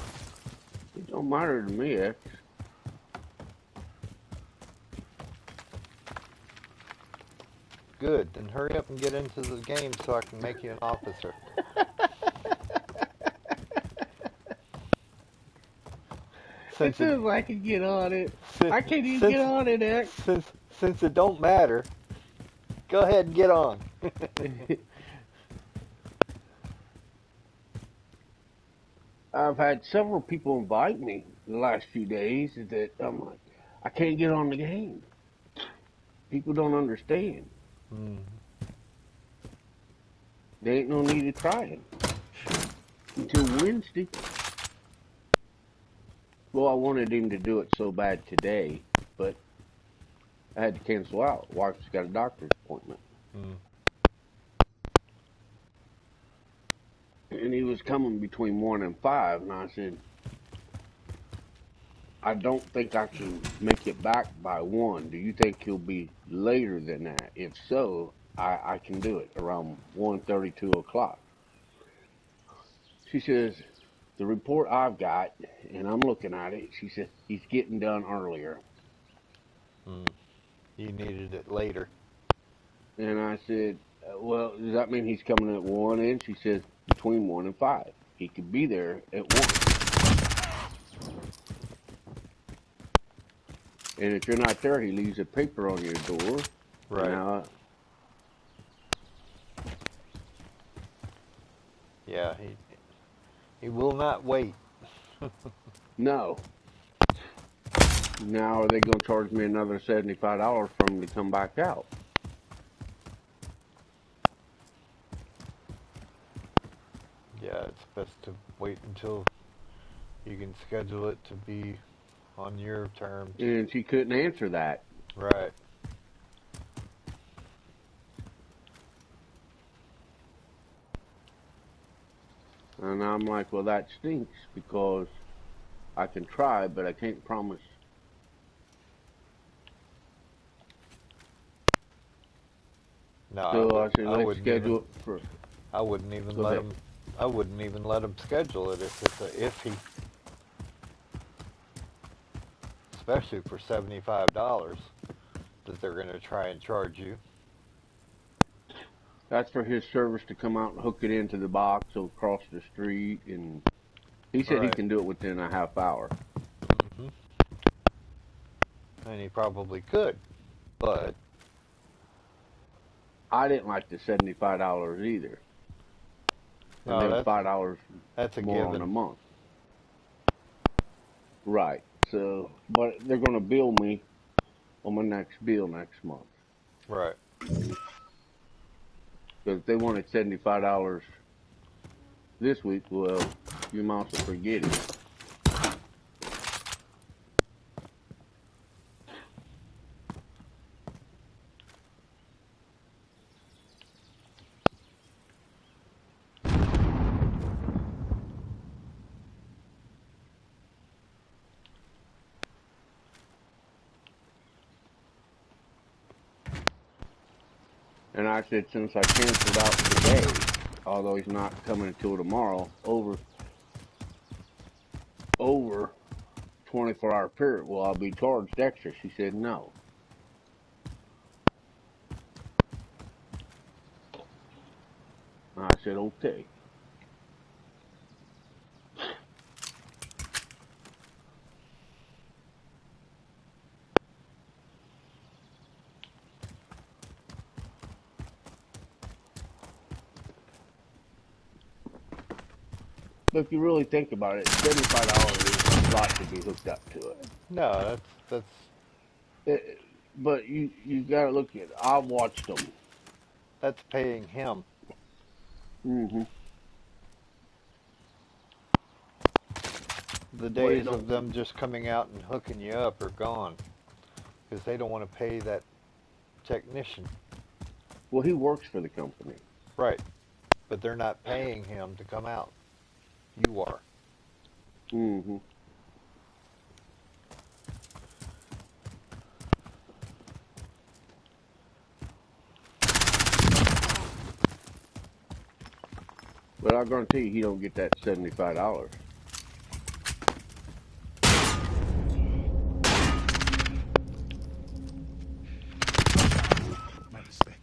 It don't matter to me, X. Good, then hurry up and get into the game so I can make you an officer. As Since it, soon as I can get on it. since, I can't even since, get on it, X. since it don't matter, go ahead and get on. I've had several people invite me the last few days that I'm like, I can't get on the game. People don't understand. Mm. There ain't no need of trying until Wednesday. Well, I wanted him to do it so bad today, but I had to cancel out. Wife's got a doctor's appointment. Mm. And he was coming between 1 and 5, and I said, I don't think I can make it back by 1. Do you think he'll be later than that? If so, I can do it around 1:30, 2 o'clock. She says, the report I've got, and I'm looking at it, she said, he's getting done earlier. Mm. You needed it later. And I said, well, does that mean he's coming at 1? And she says, between 1 and 5. He could be there at 1. And if you're not there, he leaves a paper on your door. Right. Now, Yeah, he will not wait. no. Now are they going to charge me another $75 for him to come back out? Yeah, it's best to wait until you can schedule it to be on your terms. And she couldn't answer that. Right. And I'm like, well, that stinks because I can try, but I can't promise. No, So I said, let's wouldn't schedule even. it for. I wouldn't even Go let ahead. him. I wouldn't even let him schedule it if he, especially for $75 that they're going to try and charge you. That's for his service to come out and hook it into the box across the street. And he said he Right. can do it within a half hour. Hmm. And he probably could, but I didn't like the $75 either. And no, then $5 that's a more on a given. month. Right. So, but they're going to bill me on my next bill next month. Right. Because if they wanted $75 this week, well, you might as well forget it. And I said, since I canceled out today, although he's not coming until tomorrow, over 24-hour period, will I be charged extra? She said no. I said, okay. But if you really think about it, $75 is a lot to be hooked up to it. No, that's But you got to look at it. I watched them. that's paying him. Mm-hmm. The But it days don't. of them just coming out and hooking you up are gone because they don't want to pay that technician. Well, he works for the company. Right. But they're not paying him to come out. You are. Mm-hmm. But I guarantee you, he don't get that $75. My respect.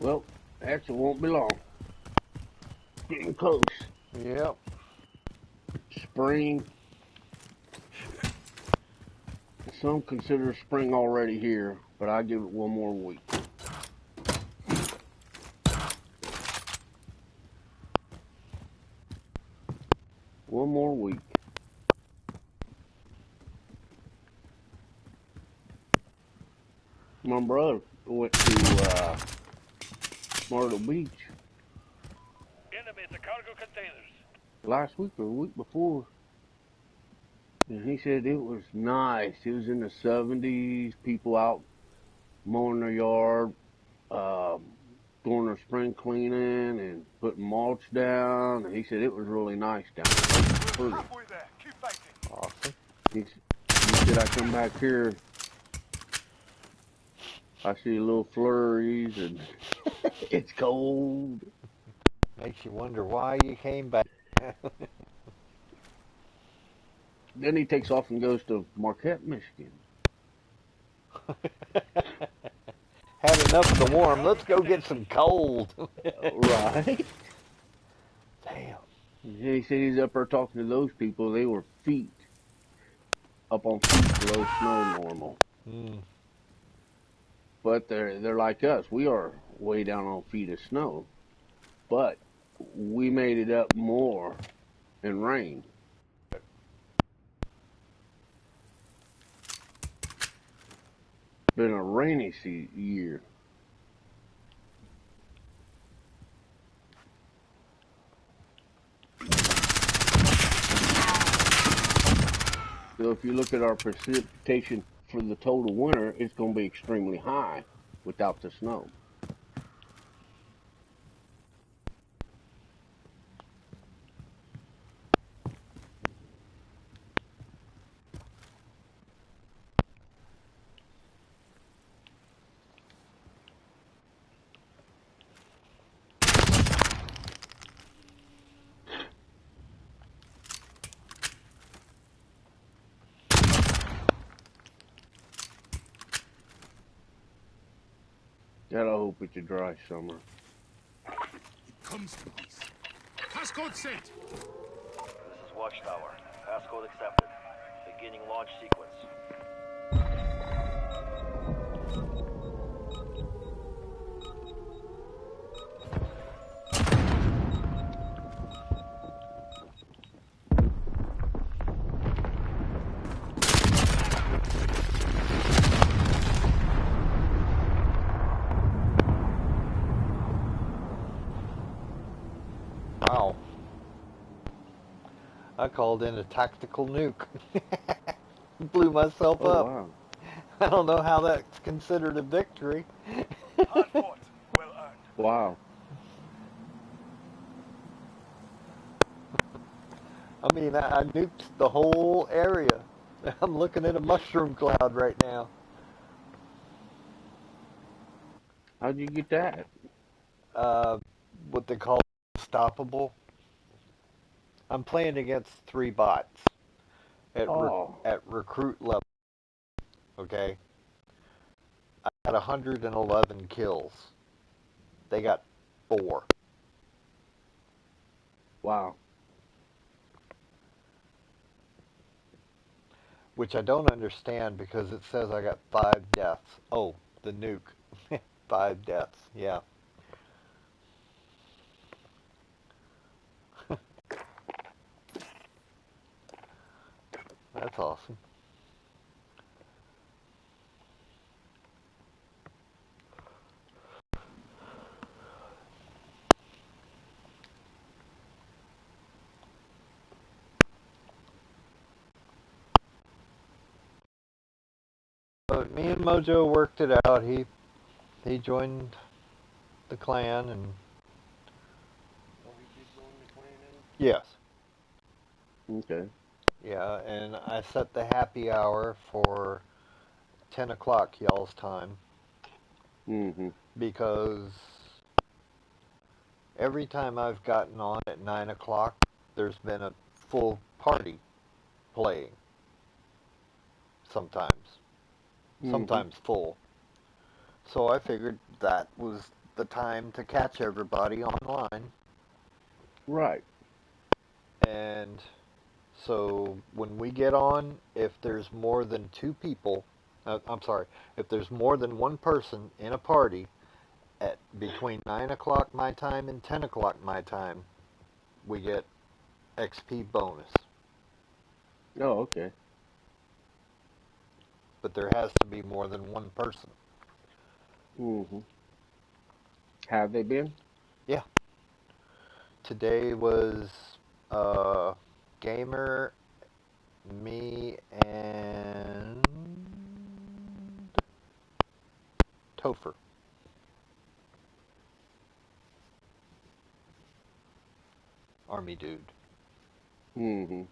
Well, actually, won't be long. Getting close. Yep. Spring. Some consider spring already here, but I give it one more week. One more week. My brother went to Myrtle Beach Enemy at the cargo containers. last week or the week before. And he said it was nice. It was in the 70s. People out mowing their yard, doing their spring cleaning and putting mulch down. And he said it was really nice down there. Halfway there. Keep fighting. Awesome. He said I come back here, I see little flurries and it's cold. Makes you wonder why you came back. Then he takes off and goes to Marquette, Michigan. Had enough of the warm. Let's go get some cold. Right. Damn. He said he's up there talking to those people. They were up on feet below snow normal. Mm. But they're like us. We are way down on feet of snow. But we made it up more in rain. Been a rainy year. So if you look at our precipitation for the total winter, it's going to be extremely high without the snow. Gotta hope it's a dry summer. It comes to peace. Passcode sent. This is Watchtower. Passcode accepted. Beginning launch sequence. I called in a tactical nuke. Blew myself Oh up. wow. I don't know how that's considered a victory. Hard fought. Well earned. Wow. I mean, I nuked the whole area. I'm looking at a mushroom cloud right now. How'd you get that? Uh, what they call stoppable. I'm playing against 3 bots Oh. at recruit level. Okay, I got 111 kills. They got 4. Wow. Which I don't understand because it says I got 5 deaths. Oh, the nuke. 5 deaths. Yeah. That's awesome. But me and Mojo worked it out. He joined the clan and yes. Okay. Yeah, and I set the happy hour for 10 o'clock y'all's time Mm-hmm. because every time I've gotten on at 9 o'clock, there's been a full party playing. Sometimes. Mm-hmm. Sometimes full. So I figured that was the time to catch everybody online. Right. And so when we get on, if there's more than 2 people, I'm sorry, if there's more than one person in a party at between 9 o'clock my time and 10 o'clock my time, we get XP bonus. Oh, okay. But there has to be more than one person. Mm-hmm. Have they been? Yeah. Today was uh, Gamer, me, and Topher. Army dude. Mm-hmm.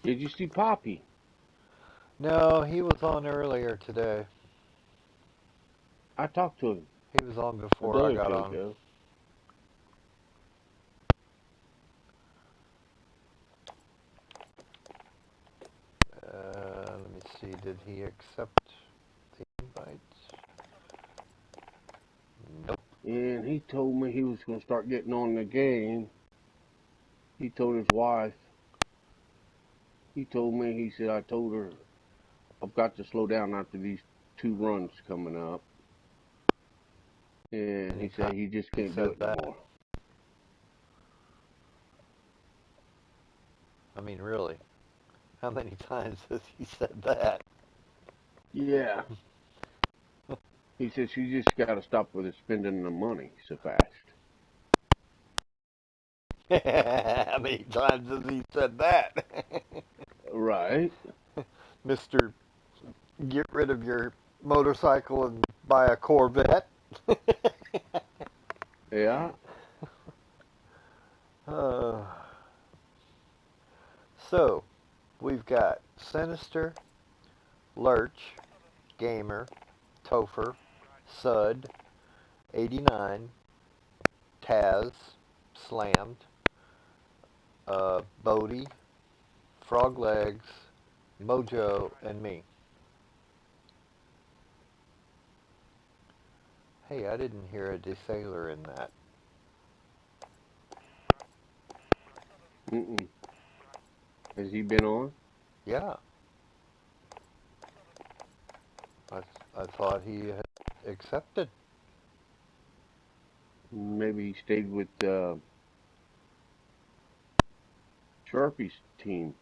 Did you see Poppy? No, he was on earlier today. I talked to him He was on a before day I or got two on. ago. Let me see. Did he accept the invite? Nope. And he told me he was going to start getting on the game. He told his wife. He told me, he said, I told her I've got to slow down after these 2 runs coming up. And he said Anytime he just he can't do said it no that. more. I mean, really. How many times has he said that? Yeah. He said she just got to stop with the spending the money so fast. How many times has he said that? Right. Mr. Get rid of your motorcycle and buy a Corvette. Yeah. uh, so, we've got Sinister, Lurch, Gamer, Topher, Sud, 89, Taz, Slammed, Bodie, Frog Legs, Mojo, and me. Hey, I didn't hear a dessailor in that. Mm-mm. Has he been on? Yeah, I, I thought he had accepted. Maybe he stayed with Sharpie's team.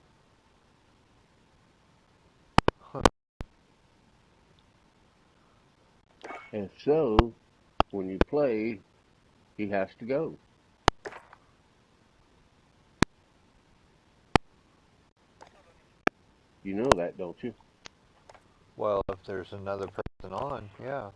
And so, when you play, he has to go. You know that, don't you? Well, if there's another person on, yeah.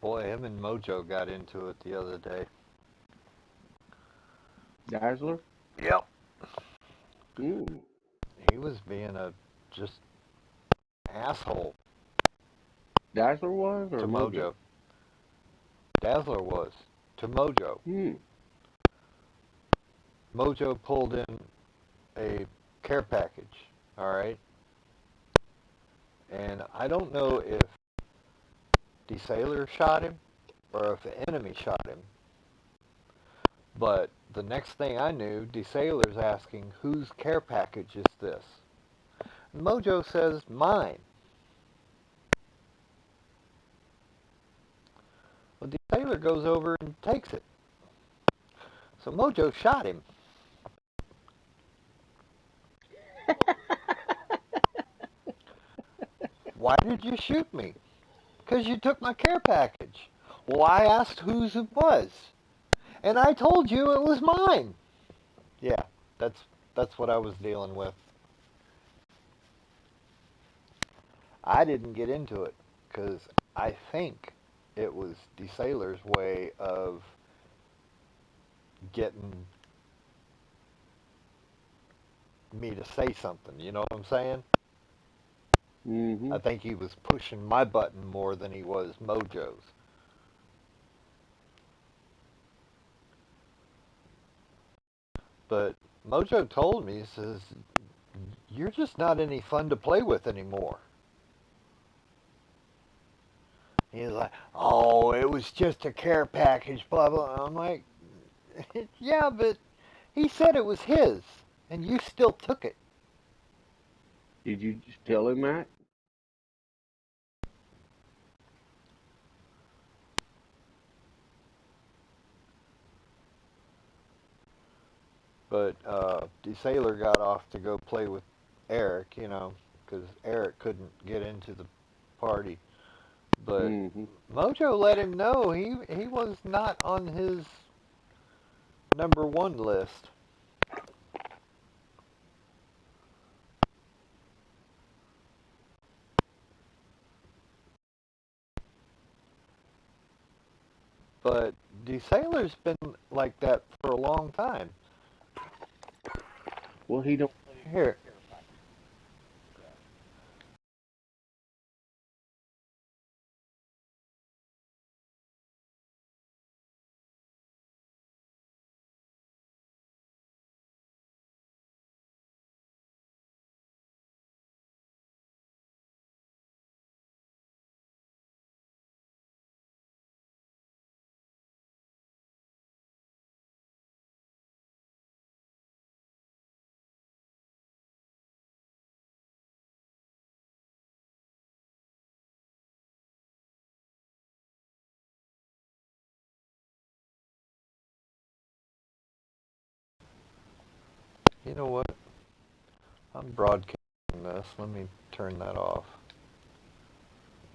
Boy, him and Mojo got into it the other day. Dazzler? Yep. Mm. He was being a just asshole Dazzler was, or to Mojo? Mojo. Dazzler was to Mojo. Hmm. Mojo pulled in a care package, all right? And I don't know if the sailor shot him or if the enemy shot him. But the next thing I knew, the sailor's asking, whose care package is this? And Mojo says, mine. Well, the sailor goes over and takes it. So Mojo shot him. Why did you shoot me? Because you took my care package. Well, I asked whose it was. And I told you it was mine. Yeah, that's what I was dealing with. I didn't get into it because I think it was the sailor's way of getting me to say something. You know what I'm saying? Mm-hmm. I think he was pushing my button more than he was Mojo's. But Mojo told me, he says, you're just not any fun to play with anymore. He's like, oh, it was just a care package, blah, blah. I'm like, yeah, but he said it was his, and you still took it. Did you just tell him that? But the sailor got off to go play with Eric, you know, because Eric couldn't get into the party. But Mm-hmm. Mojo let him know he was not on his number one list. But the sailor's been like that for a long time. Well, he don't. Here, you know what? I'm broadcasting this. Let me turn that off.